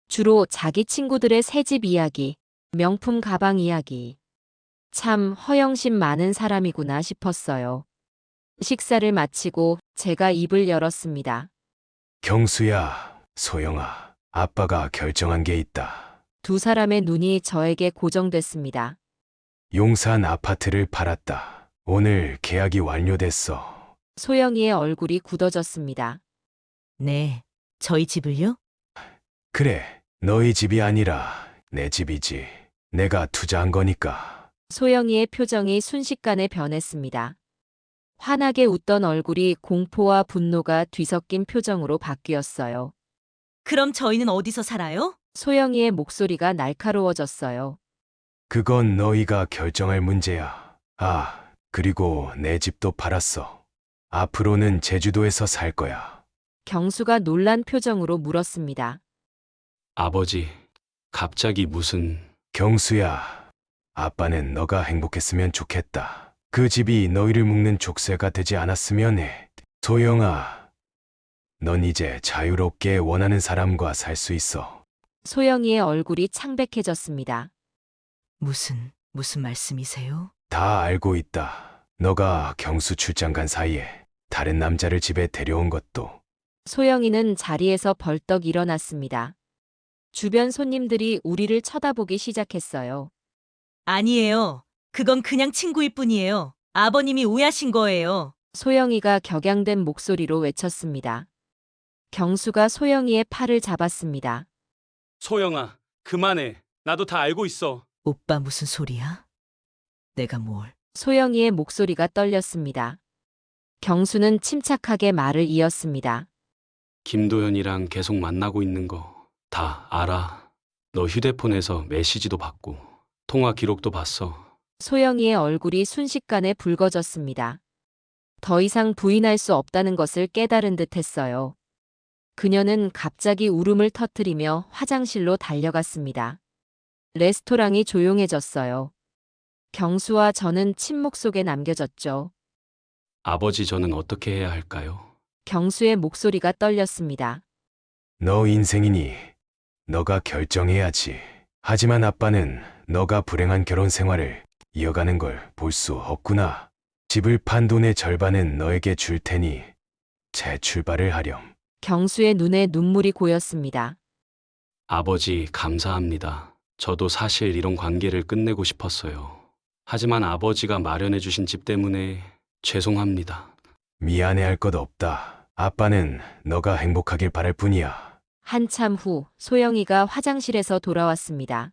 주로 자기 친구들의 새집 이야기, 명품 가방 이야기. 참 허영심 많은 사람이구나 싶었어요. 식사를 마치고 제가 입을 열었습니다. 경수야, 소영아, 아빠가 결정한 게 있다. 두 사람의 눈이 저에게 고정됐습니다. 용산 아파트를 팔았다. 오늘 계약이 완료됐어. 소영이의 얼굴이 굳어졌습니다. 네, 저희 집을요? 그래, 너희 집이 아니라 내 집이지. 내가 투자한 거니까. 소영이의 표정이 순식간에 변했습니다. 환하게 웃던 얼굴이 공포와 분노가 뒤섞인 표정으로 바뀌었어요. 그럼 저희는 어디서 살아요? 소영이의 목소리가 날카로워졌어요. 그건 너희가 결정할 문제야. 아, 그리고 내 집도 팔았어. 앞으로는 제주도에서 살 거야. 경수가 놀란 표정으로 물었습니다. 아버지, 갑자기 무슨... 경수야, 아빠는 너가 행복했으면 좋겠다. 그 집이 너희를 묶는 족쇄가 되지 않았으면 해. 소영아, 넌 이제 자유롭게 원하는 사람과 살 수 있어. 소영이의 얼굴이 창백해졌습니다. 무슨 말씀이세요? 다 알고 있다. 너가 경수 출장 간 사이에 다른 남자를 집에 데려온 것도. 소영이는 자리에서 벌떡 일어났습니다. 주변 손님들이 우리를 쳐다보기 시작했어요. 아니에요. 그건 그냥 친구일 뿐이에요. 아버님이 오해하신 거예요. 소영이가 격양된 목소리로 외쳤습니다. 경수가 소영이의 팔을 잡았습니다. 소영아, 그만해. 나도 다 알고 있어. 오빠 무슨 소리야? 내가 뭘? 소영이의 목소리가 떨렸습니다. 경수는 침착하게 말을 이었습니다. 김도현이랑 계속 만나고 있는 거 다 알아. 너 휴대폰에서 메시지도 받고 통화 기록도 봤어. 소영이의 얼굴이 순식간에 붉어졌습니다. 더 이상 부인할 수 없다는 것을 깨달은 듯 했어요. 그녀는 갑자기 울음을 터뜨리며 화장실로 달려갔습니다. 레스토랑이 조용해졌어요. 경수와 저는 침묵 속에 남겨졌죠. 아버지, 저는 어떻게 해야 할까요? 경수의 목소리가 떨렸습니다. 너 인생이니 너가 결정해야지. 하지만 아빠는 너가 불행한 결혼 생활을 이어가는 걸 볼 수 없구나. 집을 판 돈의 절반은 너에게 줄 테니 재출발을 하렴. 경수의 눈에 눈물이 고였습니다. 아버지, 감사합니다. 저도 사실 이런 관계를 끝내고 싶었어요. 하지만 아버지가 마련해 주신 집 때문에 죄송합니다. 미안해할 것 없다. 아빠는 너가 행복하길 바랄 뿐이야. 한참 후 소영이가 화장실에서 돌아왔습니다.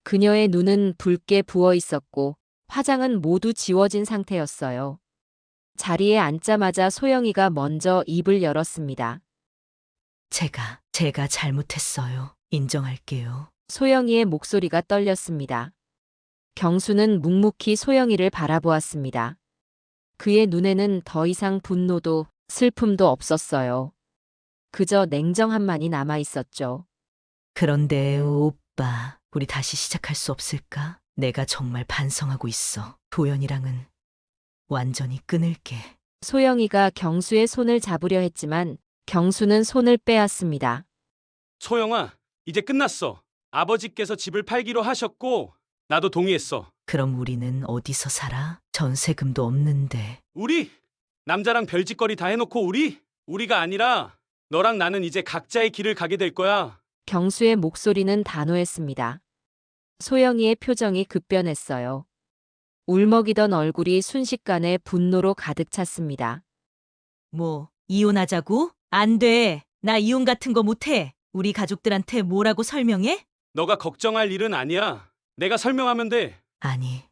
그녀의 눈은 붉게 부어 있었고 화장은 모두 지워진 상태였어요. 자리에 앉자마자 소영이가 먼저 입을 열었습니다. 제가 잘못했어요. 인정할게요. 소영이의 목소리가 떨렸습니다. 경수는 묵묵히 소영이를 바라보았습니다. 그의 눈에는 더 이상 분노도 슬픔도 없었어요. 그저 냉정함만이 남아 있었죠. 그런데 오빠, 우리 다시 시작할 수 없을까? 내가 정말 반성하고 있어. 도연이랑은 완전히 끊을게. 소영이가 경수의 손을 잡으려 했지만 경수는 손을 빼앗습니다. 소영아, 이제 끝났어. 아버지께서 집을 팔기로 하셨고 나도 동의했어. 그럼 우리는 어디서 살아? 전세금도 없는데. 우리 남자랑 별짓거리 다 해놓고 우리가 아니라 너랑 나는 이제 각자의 길을 가게 될 거야. 경수의 목소리는 단호했습니다. 소영이의 표정이 급변했어요. 울먹이던 얼굴이 순식간에 분노로 가득 찼습니다. 뭐, 이혼하자고? 안 돼. 나 이혼 같은 거 못해. 우리 가족들한테 뭐라고 설명해? 너가 걱정할 일은 아니야. 내가 설명하면 돼. 아니,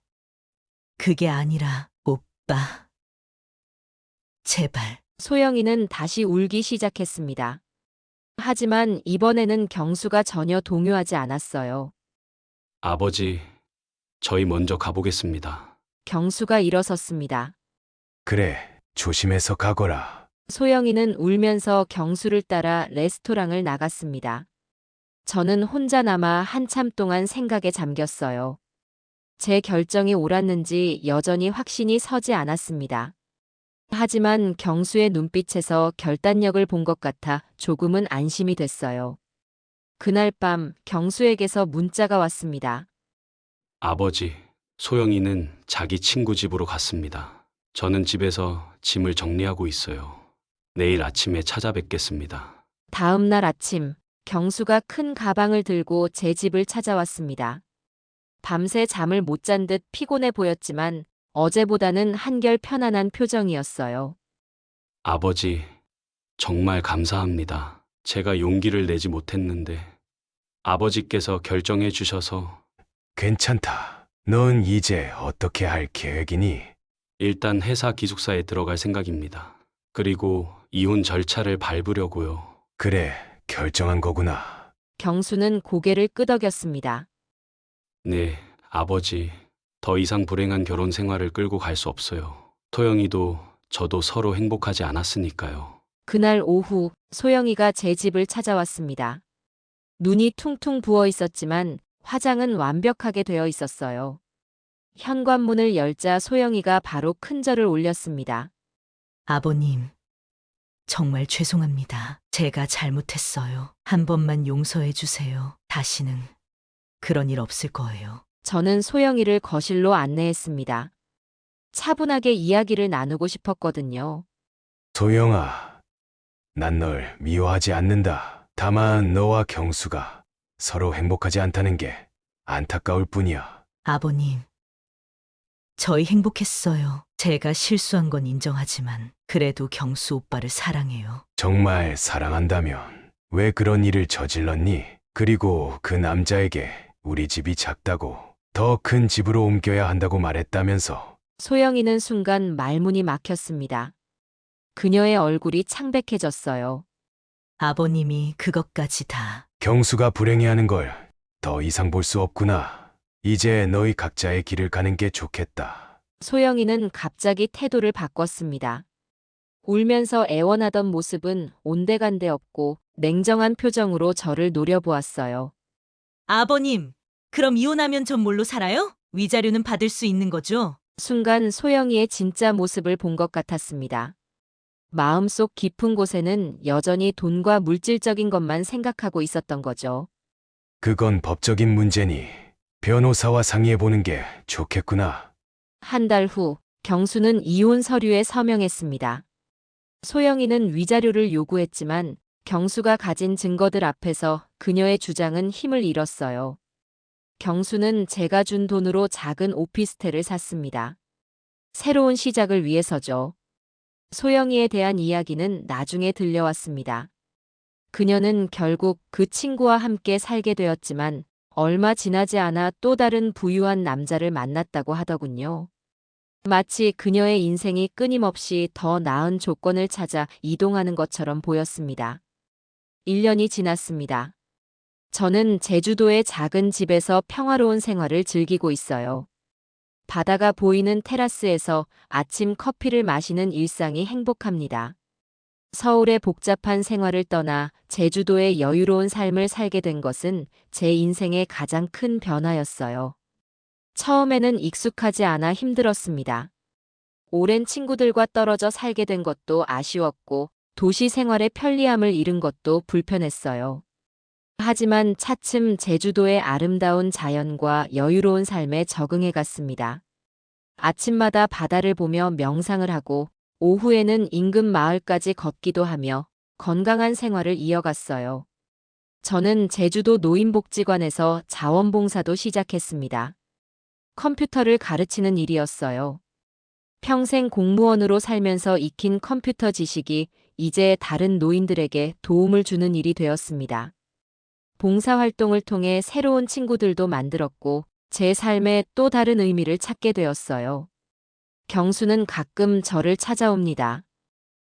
그게 아니라, 오빠. 제발. 소영이는 다시 울기 시작했습니다. 하지만 이번에는 경수가 전혀 동요하지 않았어요. 아버지, 저희 먼저 가보겠습니다. 경수가 일어섰습니다. 그래, 조심해서 가거라. 소영이는 울면서 경수를 따라 레스토랑을 나갔습니다. 저는 혼자 남아 한참 동안 생각에 잠겼어요. 제 결정이 옳았는지 여전히 확신이 서지 않았습니다. 하지만 경수의 눈빛에서 결단력을 본 것 같아 조금은 안심이 됐어요. 그날 밤 경수에게서 문자가 왔습니다. 아버지, 소영이는 자기 친구 집으로 갔습니다. 저는 집에서 짐을 정리하고 있어요. 내일 아침에 찾아뵙겠습니다. 다음 날 아침, 경수가 큰 가방을 들고 제 집을 찾아왔습니다. 밤새 잠을 못 잔 듯 피곤해 보였지만 어제보다는 한결 편안한 표정이었어요. 아버지, 정말 감사합니다. 제가 용기를 내지 못했는데 아버지께서 결정해 주셔서 괜찮다. 넌 이제 어떻게 할 계획이니? 일단 회사 기숙사에 들어갈 생각입니다. 그리고 이혼 절차를 밟으려고요. 그래, 결정한 거구나. 경수는 고개를 끄덕였습니다. 네, 아버지. 더 이상 불행한 결혼 생활을 끌고 갈 수 없어요. 토영이도 저도 서로 행복하지 않았으니까요. 그날 오후 소영이가 제 집을 찾아왔습니다. 눈이 퉁퉁 부어 있었지만 화장은 완벽하게 되어 있었어요. 현관문을 열자 소영이가 바로 큰 절을 올렸습니다. 아버님, 정말 죄송합니다. 제가 잘못했어요. 한 번만 용서해 주세요. 다시는 그런 일 없을 거예요. 저는 소영이를 거실로 안내했습니다. 차분하게 이야기를 나누고 싶었거든요. 소영아, 난 널 미워하지 않는다. 다만 너와 경수가 서로 행복하지 않다는 게 안타까울 뿐이야. 아버님, 저희 행복했어요. 제가 실수한 건 인정하지만 그래도 경수 오빠를 사랑해요. 정말 사랑한다면 왜 그런 일을 저질렀니? 그리고 그 남자에게 우리 집이 작다고 더 큰 집으로 옮겨야 한다고 말했다면서. 소영이는 순간 말문이 막혔습니다. 그녀의 얼굴이 창백해졌어요. 아버님이 그것까지 다. 경수가 불행해하는 걸 더 이상 볼 수 없구나. 이제 너희 각자의 길을 가는 게 좋겠다. 소영이는 갑자기 태도를 바꿨습니다. 울면서 애원하던 모습은 온데간데 없고 냉정한 표정으로 저를 노려보았어요. 아버님, 그럼 이혼하면 전 뭘로 살아요? 위자료는 받을 수 있는 거죠? 순간 소영이의 진짜 모습을 본 것 같았습니다. 마음속 깊은 곳에는 여전히 돈과 물질적인 것만 생각하고 있었던 거죠. 그건 법적인 문제니 변호사와 상의해보는 게 좋겠구나. 한 달 후 경수는 이혼 서류에 서명했습니다. 소영이는 위자료를 요구했지만 경수가 가진 증거들 앞에서 그녀의 주장은 힘을 잃었어요. 경수는 제가 준 돈으로 작은 오피스텔을 샀습니다. 새로운 시작을 위해서죠. 소영이에 대한 이야기는 나중에 들려왔습니다. 그녀는 결국 그 친구와 함께 살게 되었지만 얼마 지나지 않아 또 다른 부유한 남자를 만났다고 하더군요. 마치 그녀의 인생이 끊임없이 더 나은 조건을 찾아 이동하는 것처럼 보였습니다. 1년이 지났습니다. 저는 제주도의 작은 집에서 평화로운 생활을 즐기고 있어요. 바다가 보이는 테라스에서 아침 커피를 마시는 일상이 행복합니다. 서울의 복잡한 생활을 떠나 제주도의 여유로운 삶을 살게 된 것은 제 인생의 가장 큰 변화였어요. 처음에는 익숙하지 않아 힘들었습니다. 오랜 친구들과 떨어져 살게 된 것도 아쉬웠고 도시 생활의 편리함을 잃은 것도 불편했어요. 하지만 차츰 제주도의 아름다운 자연과 여유로운 삶에 적응해 갔습니다. 아침마다 바다를 보며 명상을 하고 오후에는 인근 마을까지 걷기도 하며 건강한 생활을 이어갔어요. 저는 제주도 노인복지관에서 자원봉사도 시작했습니다. 컴퓨터를 가르치는 일이었어요. 평생 공무원으로 살면서 익힌 컴퓨터 지식이 이제 다른 노인들에게 도움을 주는 일이 되었습니다. 봉사활동을 통해 새로운 친구들도 만들었고 제 삶에 또 다른 의미를 찾게 되었어요. 경수는 가끔 저를 찾아옵니다.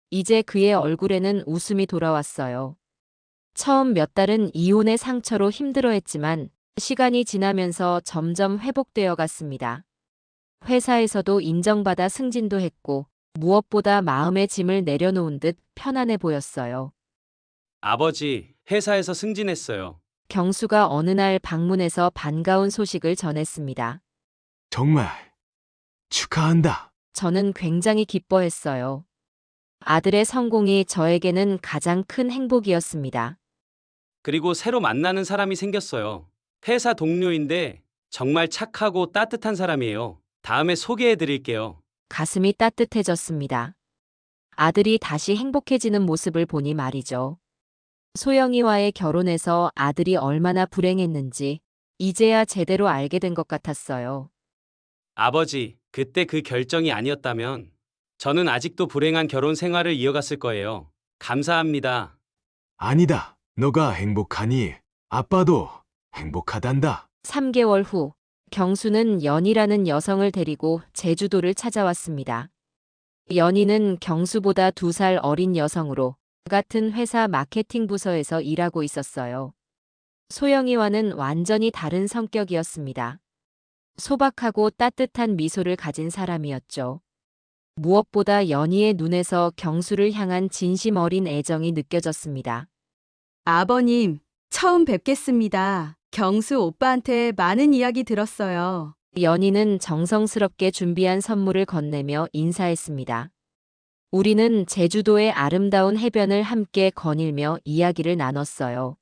이제 그의 얼굴에는 웃음이 돌아왔어요. 처음 몇 달은 이혼의 상처로 힘들어했지만 시간이 지나면서 점점 회복되어 갔습니다. 회사에서도 인정받아 승진도 했고 무엇보다 마음의 짐을 내려놓은 듯 편안해 보였어요. 아버지, 회사에서 승진했어요. 경수가 어느 날 방문해서 반가운 소식을 전했습니다. 정말 축하한다. 저는 굉장히 기뻐했어요. 아들의 성공이 저에게는 가장 큰 행복이었습니다. 그리고 새로 만나는 사람이 생겼어요. 회사 동료인데 정말 착하고 따뜻한 사람이에요. 다음에 소개해 드릴게요. 가슴이 따뜻해졌습니다. 아들이 다시 행복해지는 모습을 보니 말이죠. 소영이와의 결혼에서 아들이 얼마나 불행했는지 이제야 제대로 알게 된 것 같았어요. 아버지, 그때 그 결정이 아니었다면 저는 아직도 불행한 결혼 생활을 이어갔을 거예요. 감사합니다. 아니다. 너가 행복하니 아빠도 행복하단다. 3개월 후 경수는 연희라는 여성을 데리고 제주도를 찾아왔습니다. 연희는 경수보다 2살 어린 여성으로 같은 회사 마케팅 부서에서 일하고 있었어요. 소영이와는 완전히 다른 성격이었습니다. 소박하고 따뜻한 미소를 가진 사람이었죠. 무엇보다 연희의 눈에서 경수를 향한 진심 어린 애정이 느껴졌습니다. 아버님, 처음 뵙겠습니다. 경수 오빠한테 많은 이야기 들었어요. 연희는 정성스럽게 준비한 선물을 건네며 인사했습니다. 우리는 제주도의 아름다운 해변을 함께 거닐며 이야기를 나눴어요.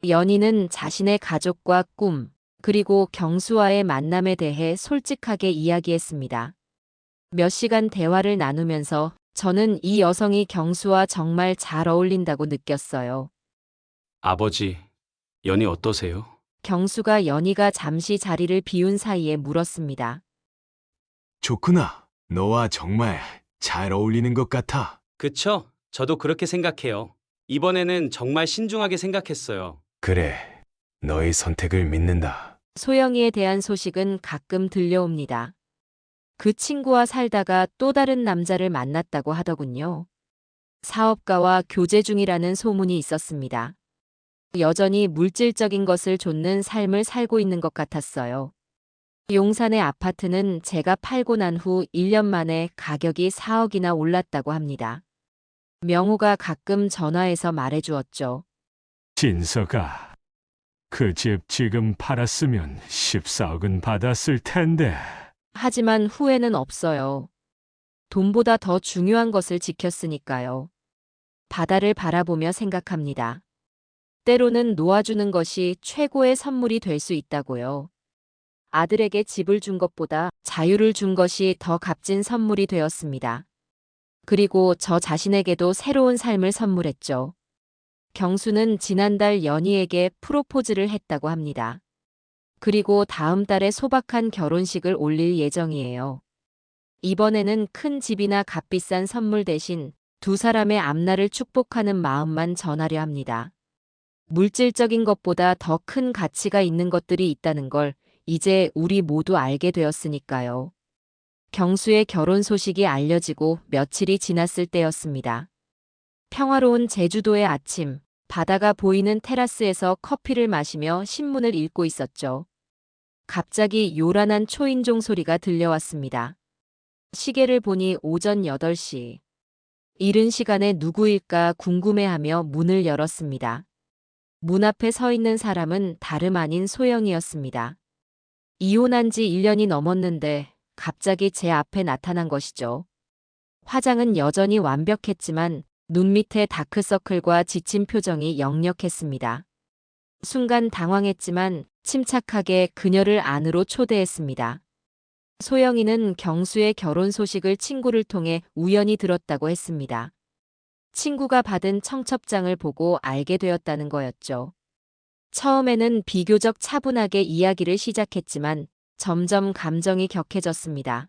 연희는 자신의 가족과 꿈, 그리고 경수와의 만남에 대해 솔직하게 이야기했습니다. 몇 시간 대화를 나누면서 저는 이 여성이 경수와 정말 잘 어울린다고 느꼈어요. 아버지, 연희 어떠세요? 경수가 연희가 잠시 자리를 비운 사이에 물었습니다. 좋구나. 너와 정말 잘 어울리는 것 같아. 그쵸? 저도 그렇게 생각해요. 이번에는 정말 신중하게 생각했어요. 그래. 너의 선택을 믿는다. 소영이에 대한 소식은 가끔 들려옵니다. 그 친구와 살다가 또 다른 남자를 만났다고 하더군요. 사업가와 교제 중이라는 소문이 있었습니다. 여전히 물질적인 것을 좇는 삶을 살고 있는 것 같았어요. 용산의 아파트는 제가 팔고 난 후 1년 만에 가격이 4억이나 올랐다고 합니다. 명호가 가끔 전화해서 말해주었죠. 진서가, 그 집 지금 팔았으면 14억은 받았을 텐데. 하지만 후회는 없어요. 돈보다 더 중요한 것을 지켰으니까요. 바다를 바라보며 생각합니다. 때로는 놓아주는 것이 최고의 선물이 될 수 있다고요. 아들에게 집을 준 것보다 자유를 준 것이 더 값진 선물이 되었습니다. 그리고 저 자신에게도 새로운 삶을 선물했죠. 경수는 지난달 연희에게 프로포즈를 했다고 합니다. 그리고 다음 달에 소박한 결혼식을 올릴 예정이에요. 이번에는 큰 집이나 값비싼 선물 대신 두 사람의 앞날을 축복하는 마음만 전하려 합니다. 물질적인 것보다 더 큰 가치가 있는 것들이 있다는 걸 이제 우리 모두 알게 되었으니까요. 경수의 결혼 소식이 알려지고 며칠이 지났을 때였습니다. 평화로운 제주도의 아침, 바다가 보이는 테라스에서 커피를 마시며 신문을 읽고 있었죠. 갑자기 요란한 초인종 소리가 들려왔습니다. 시계를 보니 오전 8시. 이른 시간에 누구일까 궁금해하며 문을 열었습니다. 문 앞에 서 있는 사람은 다름 아닌 소영이었습니다. 이혼한 지 1년이 넘었는데 갑자기 제 앞에 나타난 것이죠. 화장은 여전히 완벽했지만 눈 밑에 다크서클과 지친 표정이 역력했습니다. 순간 당황했지만 침착하게 그녀를 안으로 초대했습니다. 소영이는 경수의 결혼 소식을 친구를 통해 우연히 들었다고 했습니다. 친구가 받은 청첩장을 보고 알게 되었다는 거였죠. 처음에는 비교적 차분하게 이야기를 시작했지만 점점 감정이 격해졌습니다.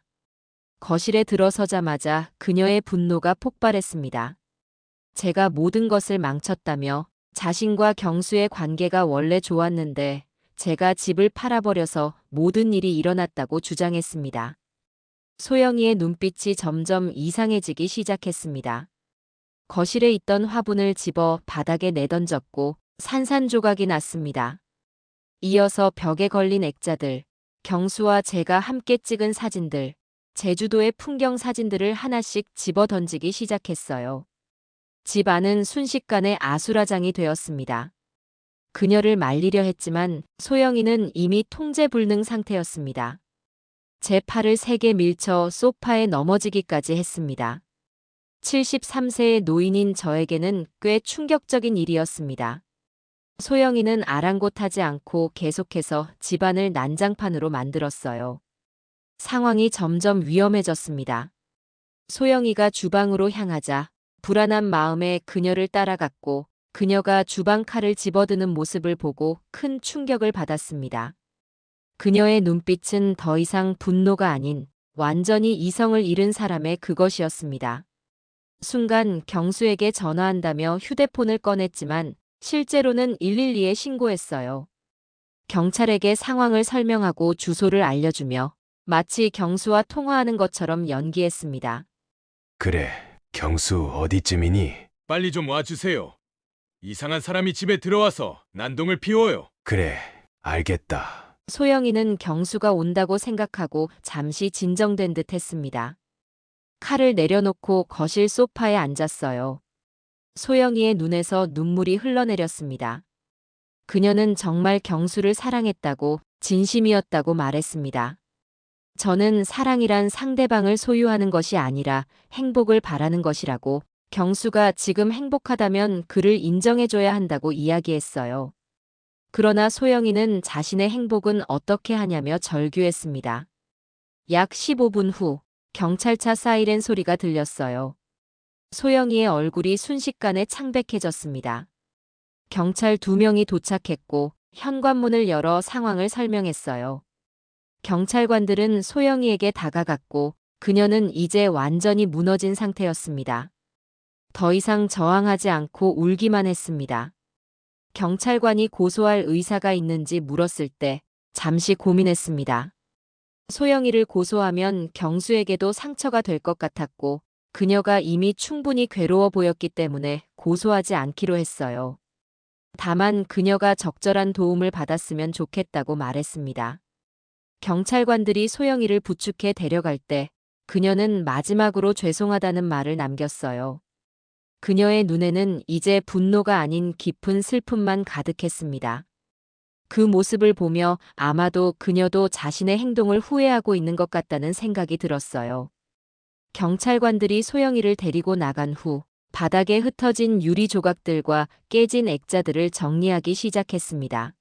거실에 들어서자마자 그녀의 분노가 폭발했습니다. 제가 모든 것을 망쳤다며 자신과 경수의 관계가 원래 좋았는데 제가 집을 팔아버려서 모든 일이 일어났다고 주장했습니다. 소영이의 눈빛이 점점 이상해지기 시작했습니다. 거실에 있던 화분을 집어 바닥에 내던졌고 산산조각이 났습니다. 이어서 벽에 걸린 액자들, 경수와 제가 함께 찍은 사진들, 제주도의 풍경 사진들을 하나씩 집어 던지기 시작했어요. 집 안은 순식간에 아수라장이 되었습니다. 그녀를 말리려 했지만 소영이는 이미 통제불능 상태였습니다. 제 팔을 세게 밀쳐 소파에 넘어지기까지 했습니다. 73세의 노인인 저에게는 꽤 충격적인 일이었습니다. 소영이는 아랑곳하지 않고 계속해서 집안을 난장판으로 만들었어요. 상황이 점점 위험해졌습니다. 소영이가 주방으로 향하자 불안한 마음에 그녀를 따라갔고 그녀가 주방 칼을 집어드는 모습을 보고 큰 충격을 받았습니다. 그녀의 눈빛은 더 이상 분노가 아닌 완전히 이성을 잃은 사람의 그것이었습니다. 순간 경수에게 전화한다며 휴대폰을 꺼냈지만 실제로는 112에 신고했어요. 경찰에게 상황을 설명하고 주소를 알려주며 마치 경수와 통화하는 것처럼 연기했습니다. 그래, 경수 어디쯤이니? 빨리 좀 와주세요. 이상한 사람이 집에 들어와서 난동을 피워요. 그래, 알겠다. 소영이는 경수가 온다고 생각하고 잠시 진정된 듯 했습니다. 칼을 내려놓고 거실 소파에 앉았어요. 소영이의 눈에서 눈물이 흘러내렸습니다. 그녀는 정말 경수를 사랑했다고, 진심이었다고 말했습니다. 저는 사랑이란 상대방을 소유하는 것이 아니라 행복을 바라는 것이라고, 경수가 지금 행복하다면 그를 인정해줘야 한다고 이야기했어요. 그러나 소영이는 자신의 행복은 어떻게 하냐며 절규했습니다. 약 15분 후 경찰차 사이렌 소리가 들렸어요. 소영이의 얼굴이 순식간에 창백해졌습니다. 경찰 2명이 도착했고 현관문을 열어 상황을 설명했어요. 경찰관들은 소영이에게 다가갔고 그녀는 이제 완전히 무너진 상태였습니다. 더 이상 저항하지 않고 울기만 했습니다. 경찰관이 고소할 의사가 있는지 물었을 때 잠시 고민했습니다. 소영이를 고소하면 경수에게도 상처가 될 것 같았고 그녀가 이미 충분히 괴로워 보였기 때문에 고소하지 않기로 했어요. 다만 그녀가 적절한 도움을 받았으면 좋겠다고 말했습니다. 경찰관들이 소영이를 부축해 데려갈 때 그녀는 마지막으로 죄송하다는 말을 남겼어요. 그녀의 눈에는 이제 분노가 아닌 깊은 슬픔만 가득했습니다. 그 모습을 보며 아마도 그녀도 자신의 행동을 후회하고 있는 것 같다는 생각이 들었어요. 경찰관들이 소영이를 데리고 나간 후 바닥에 흩어진 유리 조각들과 깨진 액자들을 정리하기 시작했습니다.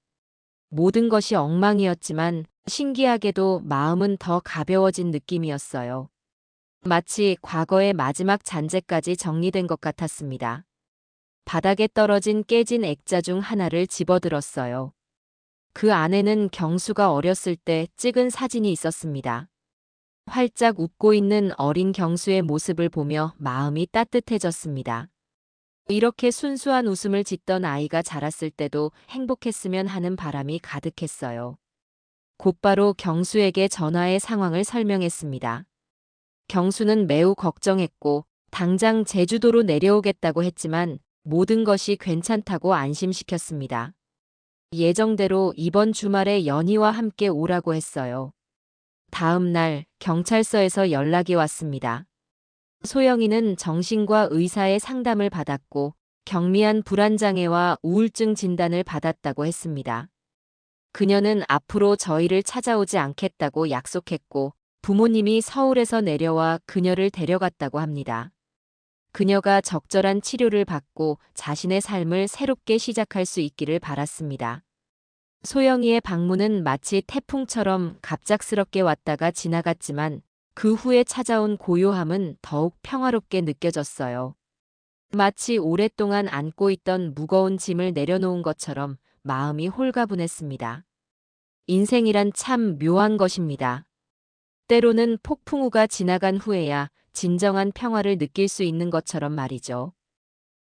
모든 것이 엉망이었지만 신기하게도 마음은 더 가벼워진 느낌이었어요. 마치 과거의 마지막 잔재까지 정리된 것 같았습니다. 바닥에 떨어진 깨진 액자 중 하나를 집어들었어요. 그 안에는 경수가 어렸을 때 찍은 사진이 있었습니다. 활짝 웃고 있는 어린 경수의 모습을 보며 마음이 따뜻해졌습니다. 이렇게 순수한 웃음을 짓던 아이가 자랐을 때도 행복했으면 하는 바람이 가득했어요. 곧바로 경수에게 전화해 상황을 설명했습니다. 경수는 매우 걱정했고 당장 제주도로 내려오겠다고 했지만 모든 것이 괜찮다고 안심시켰습니다. 예정대로 이번 주말에 연희와 함께 오라고 했어요. 다음 날 경찰서에서 연락이 왔습니다. 소영이는 정신과 의사의 상담을 받았고 경미한 불안장애와 우울증 진단을 받았다고 했습니다. 그녀는 앞으로 저희를 찾아오지 않겠다고 약속했고 부모님이 서울에서 내려와 그녀를 데려갔다고 합니다. 그녀가 적절한 치료를 받고 자신의 삶을 새롭게 시작할 수 있기를 바랐습니다. 소영이의 방문은 마치 태풍처럼 갑작스럽게 왔다가 지나갔지만 그 후에 찾아온 고요함은 더욱 평화롭게 느껴졌어요. 마치 오랫동안 안고 있던 무거운 짐을 내려놓은 것처럼 마음이 홀가분했습니다. 인생이란 참 묘한 것입니다. 때로는 폭풍우가 지나간 후에야 진정한 평화를 느낄 수 있는 것처럼 말이죠.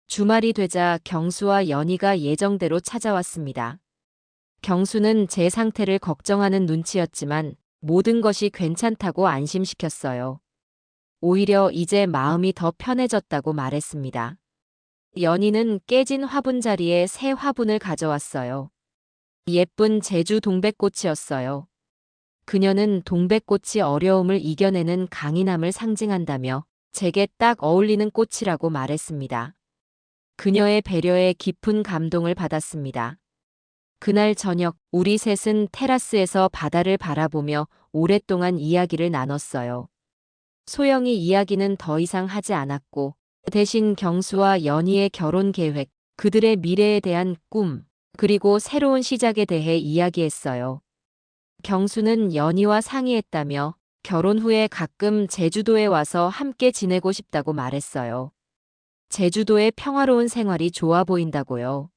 주말이 되자 경수와 연희가 예정대로 찾아왔습니다. 경수는 제 상태를 걱정하는 눈치였지만 모든 것이 괜찮다고 안심시켰어요. 오히려 이제 마음이 더 편해졌다고 말했습니다. 연희는 깨진 화분 자리에 새 화분을 가져왔어요. 예쁜 제주 동백꽃이었어요. 그녀는 동백꽃이 어려움을 이겨내는 강인함을 상징한다며 제게 딱 어울리는 꽃이라고 말했습니다. 그녀의 배려에 깊은 감동을 받았습니다. 그날 저녁 우리 셋은 테라스에서 바다를 바라보며 오랫동안 이야기를 나눴어요. 소영이 이야기는 더 이상 하지 않았고 대신 경수와 연희의 결혼 계획, 그들의 미래에 대한 꿈, 그리고 새로운 시작에 대해 이야기했어요. 경수는 연희와 상의했다며 결혼 후에 가끔 제주도에 와서 함께 지내고 싶다고 말했어요. 제주도의 평화로운 생활이 좋아 보인다고요.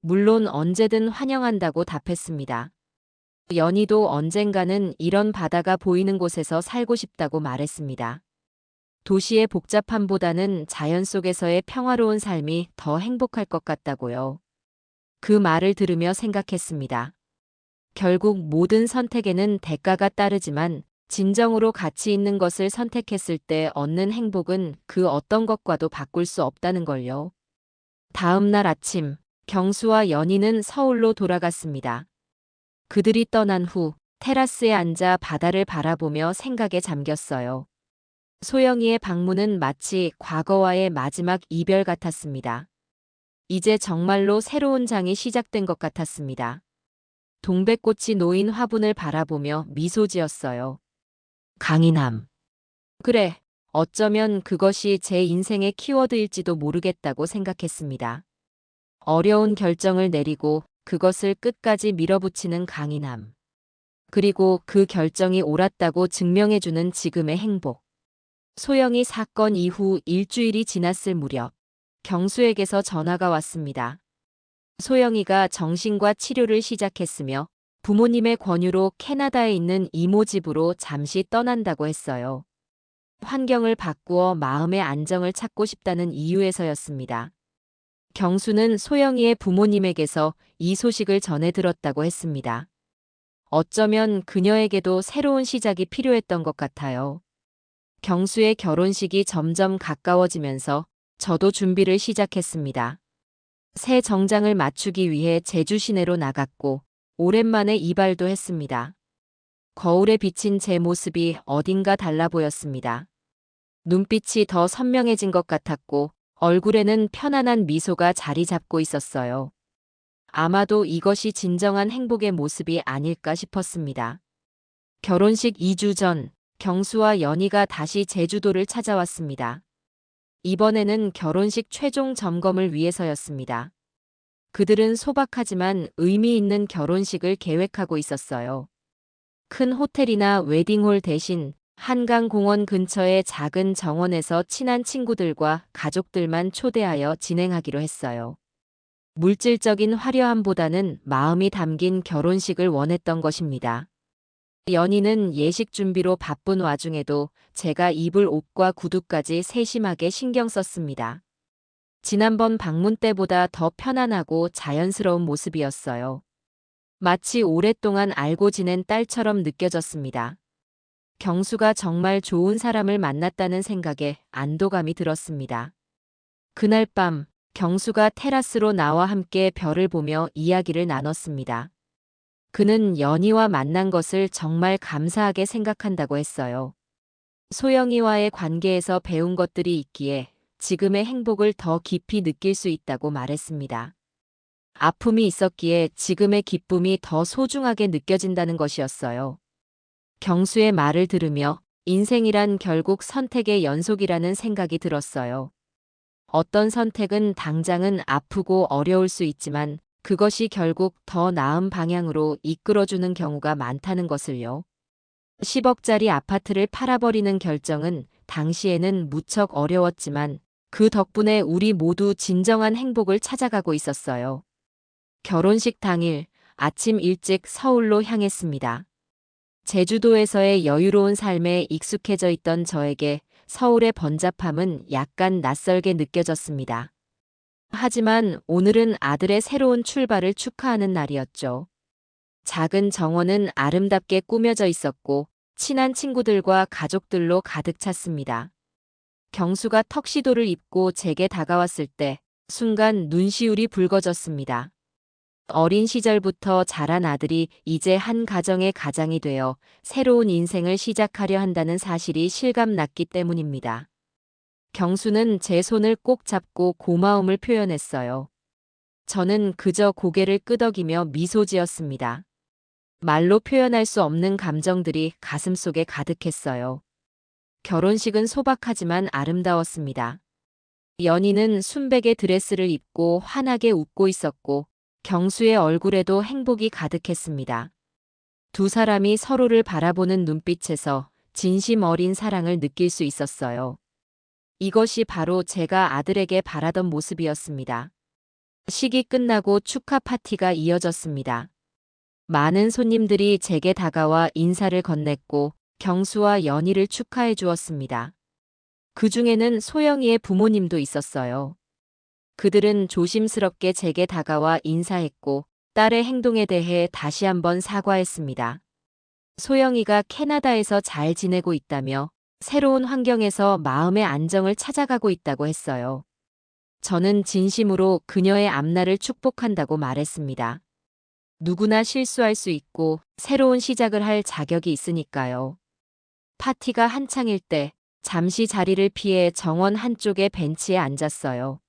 물론 언제든 환영한다고 답했습니다. 연희도 언젠가는 이런 바다가 보이는 곳에서 살고 싶다고 말했습니다. 도시의 복잡함보다는 자연 속에서의 평화로운 삶이 더 행복할 것 같다고요. 그 말을 들으며 생각했습니다. 결국 모든 선택에는 대가가 따르지만 진정으로 가치 있는 것을 선택했을 때 얻는 행복은 그 어떤 것과도 바꿀 수 없다는 걸요. 다음 날 아침, 경수와 연희는 서울로 돌아갔습니다. 그들이 떠난 후 테라스에 앉아 바다를 바라보며 생각에 잠겼어요. 소영이의 방문은 마치 과거와의 마지막 이별 같았습니다. 이제 정말로 새로운 장이 시작된 것 같았습니다. 동백꽃이 놓인 화분을 바라보며 미소 지었어요. 강인함. 그래, 어쩌면 그것이 제 인생의 키워드일지도 모르겠다고 생각했습니다. 어려운 결정을 내리고 그것을 끝까지 밀어붙이는 강인함. 그리고 그 결정이 옳았다고 증명해주는 지금의 행복. 소영이 사건 이후 일주일이 지났을 무렵 경수에게서 전화가 왔습니다. 소영이가 정신과 치료를 시작했으며 부모님의 권유로 캐나다에 있는 이모 집으로 잠시 떠난다고 했어요. 환경을 바꾸어 마음의 안정을 찾고 싶다는 이유에서였습니다. 경수는 소영이의 부모님에게서 이 소식을 전해 들었다고 했습니다. 어쩌면 그녀에게도 새로운 시작이 필요했던 것 같아요. 경수의 결혼식이 점점 가까워지면서 저도 준비를 시작했습니다. 새 정장을 맞추기 위해 제주 시내로 나갔고 오랜만에 이발도 했습니다. 거울에 비친 제 모습이 어딘가 달라 보였습니다. 눈빛이 더 선명해진 것 같았고 얼굴에는 편안한 미소가 자리 잡고 있었어요. 아마도 이것이 진정한 행복의 모습이 아닐까 싶었습니다. 결혼식 2주 전 경수와 연희가 다시 제주도를 찾아왔습니다. 이번에는 결혼식 최종 점검을 위해서였습니다. 그들은 소박하지만 의미 있는 결혼식을 계획하고 있었어요. 큰 호텔이나 웨딩홀 대신 한강공원 근처의 작은 정원에서 친한 친구들과 가족들만 초대하여 진행하기로 했어요. 물질적인 화려함보다는 마음이 담긴 결혼식을 원했던 것입니다. 연희는 예식 준비로 바쁜 와중에도 제가 입을 옷과 구두까지 세심하게 신경 썼습니다. 지난번 방문 때보다 더 편안하고 자연스러운 모습이었어요. 마치 오랫동안 알고 지낸 딸처럼 느껴졌습니다. 경수가 정말 좋은 사람을 만났다는 생각에 안도감이 들었습니다. 그날 밤 경수가 테라스로 나와 함께 별을 보며 이야기를 나눴습니다. 그는 연희와 만난 것을 정말 감사하게 생각한다고 했어요. 소영이와의 관계에서 배운 것들이 있기에 지금의 행복을 더 깊이 느낄 수 있다고 말했습니다. 아픔이 있었기에 지금의 기쁨이 더 소중하게 느껴진다는 것이었어요. 경수의 말을 들으며 인생이란 결국 선택의 연속이라는 생각이 들었어요. 어떤 선택은 당장은 아프고 어려울 수 있지만 그것이 결국 더 나은 방향으로 이끌어주는 경우가 많다는 것을요. 10억짜리 아파트를 팔아버리는 결정은 당시에는 무척 어려웠지만 그 덕분에 우리 모두 진정한 행복을 찾아가고 있었어요. 결혼식 당일 아침 일찍 서울로 향했습니다. 제주도에서의 여유로운 삶에 익숙해져 있던 저에게 서울의 번잡함은 약간 낯설게 느껴졌습니다. 하지만 오늘은 아들의 새로운 출발을 축하하는 날이었죠. 작은 정원은 아름답게 꾸며져 있었고 친한 친구들과 가족들로 가득 찼습니다. 경수가 턱시도를 입고 제게 다가왔을 때 순간 눈시울이 붉어졌습니다. 어린 시절부터 자란 아들이 이제 한 가정의 가장이 되어 새로운 인생을 시작하려 한다는 사실이 실감났기 때문입니다. 경수는 제 손을 꼭 잡고 고마움을 표현했어요. 저는 그저 고개를 끄덕이며 미소 지었습니다. 말로 표현할 수 없는 감정들이 가슴속에 가득했어요. 결혼식은 소박하지만 아름다웠습니다. 연희는 순백의 드레스를 입고 환하게 웃고 있었고 경수의 얼굴에도 행복이 가득했습니다. 두 사람이 서로를 바라보는 눈빛에서 진심 어린 사랑을 느낄 수 있었어요. 이것이 바로 제가 아들에게 바라던 모습이었습니다. 식이 끝나고 축하 파티가 이어졌습니다. 많은 손님들이 제게 다가와 인사를 건넸고 경수와 연희를 축하해 주었습니다. 그 중에는 소영이의 부모님도 있었어요. 그들은 조심스럽게 제게 다가와 인사했고 딸의 행동에 대해 다시 한번 사과했습니다. 소영이가 캐나다에서 잘 지내고 있다며 새로운 환경에서 마음의 안정을 찾아가고 있다고 했어요. 저는 진심으로 그녀의 앞날을 축복한다고 말했습니다. 누구나 실수할 수 있고 새로운 시작을 할 자격이 있으니까요. 파티가 한창일 때 잠시 자리를 피해 정원 한쪽의 벤치에 앉았어요.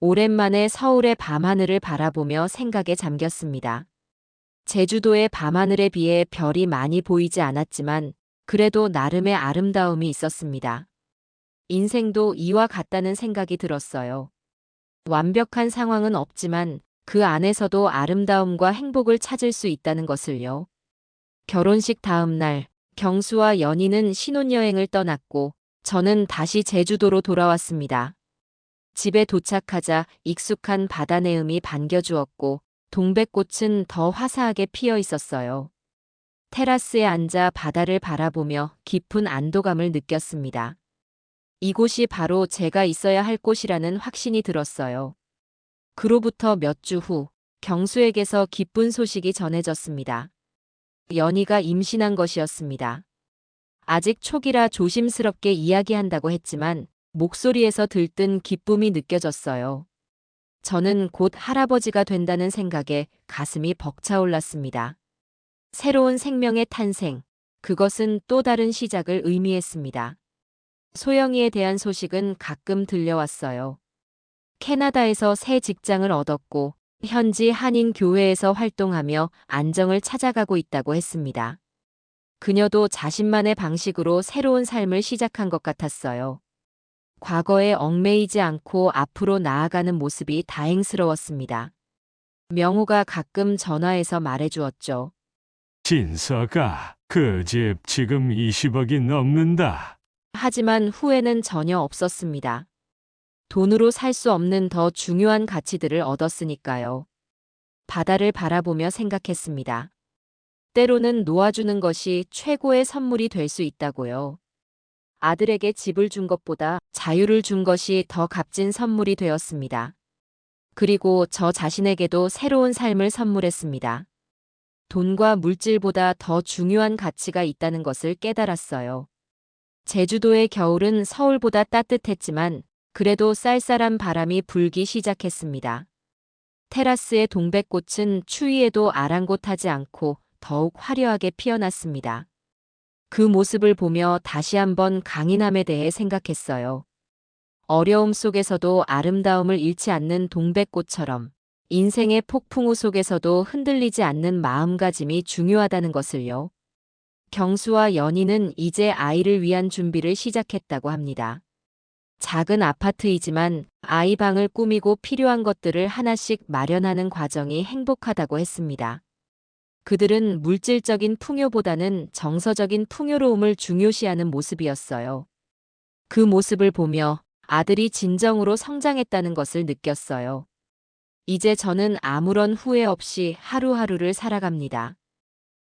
오랜만에 서울의 밤하늘을 바라보며 생각에 잠겼습니다. 제주도의 밤하늘에 비해 별이 많이 보이지 않았지만 그래도 나름의 아름다움이 있었습니다. 인생도 이와 같다는 생각이 들었어요. 완벽한 상황은 없지만 그 안에서도 아름다움과 행복을 찾을 수 있다는 것을요. 결혼식 다음 날 경수와 연희는 신혼여행을 떠났고 저는 다시 제주도로 돌아왔습니다. 집에 도착하자 익숙한 바다 내음이 반겨주었고 동백꽃은 더 화사하게 피어 있었어요. 테라스에 앉아 바다를 바라보며 깊은 안도감을 느꼈습니다. 이곳이 바로 제가 있어야 할 곳이라는 확신이 들었어요. 그로부터 몇 주 후 경수에게서 기쁜 소식이 전해졌습니다. 연희가 임신한 것이었습니다. 아직 초기라 조심스럽게 이야기한다고 했지만 목소리에서 들뜬 기쁨이 느껴졌어요. 저는 곧 할아버지가 된다는 생각에 가슴이 벅차올랐습니다. 새로운 생명의 탄생, 그것은 또 다른 시작을 의미했습니다. 소영이에 대한 소식은 가끔 들려왔어요. 캐나다에서 새 직장을 얻었고 현지 한인 교회에서 활동하며 안정을 찾아가고 있다고 했습니다. 그녀도 자신만의 방식으로 새로운 삶을 시작한 것 같았어요. 과거에 얽매이지 않고 앞으로 나아가는 모습이 다행스러웠습니다. 명호가 가끔 전화해서 말해주었죠. 진서가 그 집 지금 20억이 넘는다. 하지만 후회는 전혀 없었습니다. 돈으로 살 수 없는 더 중요한 가치들을 얻었으니까요. 바다를 바라보며 생각했습니다. 때로는 놓아주는 것이 최고의 선물이 될 수 있다고요. 아들에게 집을 준 것보다 자유를 준 것이 더 값진 선물이 되었습니다. 그리고 저 자신에게도 새로운 삶을 선물했습니다. 돈과 물질보다 더 중요한 가치가 있다는 것을 깨달았어요. 제주도의 겨울은 서울보다 따뜻했지만 그래도 쌀쌀한 바람이 불기 시작했습니다. 테라스의 동백꽃은 추위에도 아랑곳하지 않고 더욱 화려하게 피어났습니다. 그 모습을 보며 다시 한번 강인함에 대해 생각했어요. 어려움 속에서도 아름다움을 잃지 않는 동백꽃처럼 인생의 폭풍우 속에서도 흔들리지 않는 마음가짐이 중요하다는 것을요. 경수와 연희는 이제 아이를 위한 준비를 시작했다고 합니다. 작은 아파트이지만 아이 방을 꾸미고 필요한 것들을 하나씩 마련하는 과정이 행복하다고 했습니다. 그들은 물질적인 풍요보다는 정서적인 풍요로움을 중요시하는 모습이었어요. 그 모습을 보며 아들이 진정으로 성장했다는 것을 느꼈어요. 이제 저는 아무런 후회 없이 하루하루를 살아갑니다.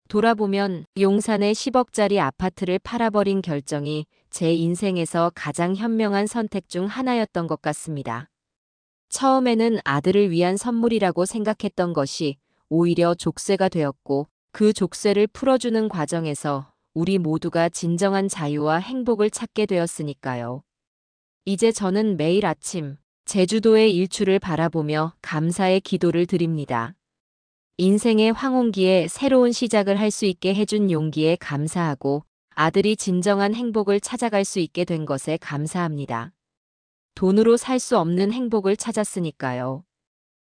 돌아보면 용산의 10억짜리 아파트를 팔아버린 결정이 제 인생에서 가장 현명한 선택 중 하나였던 것 같습니다. 처음에는 아들을 위한 선물이라고 생각했던 것이 오히려 족쇄가 되었고 그 족쇄를 풀어주는 과정에서 우리 모두가 진정한 자유와 행복을 찾게 되었으니까요. 이제 저는 매일 아침 제주도의 일출을 바라보며 감사의 기도를 드립니다. 인생의 황혼기에 새로운 시작을 할 수 있게 해준 용기에 감사하고 아들이 진정한 행복을 찾아갈 수 있게 된 것에 감사합니다. 돈으로 살 수 없는 행복을 찾았으니까요.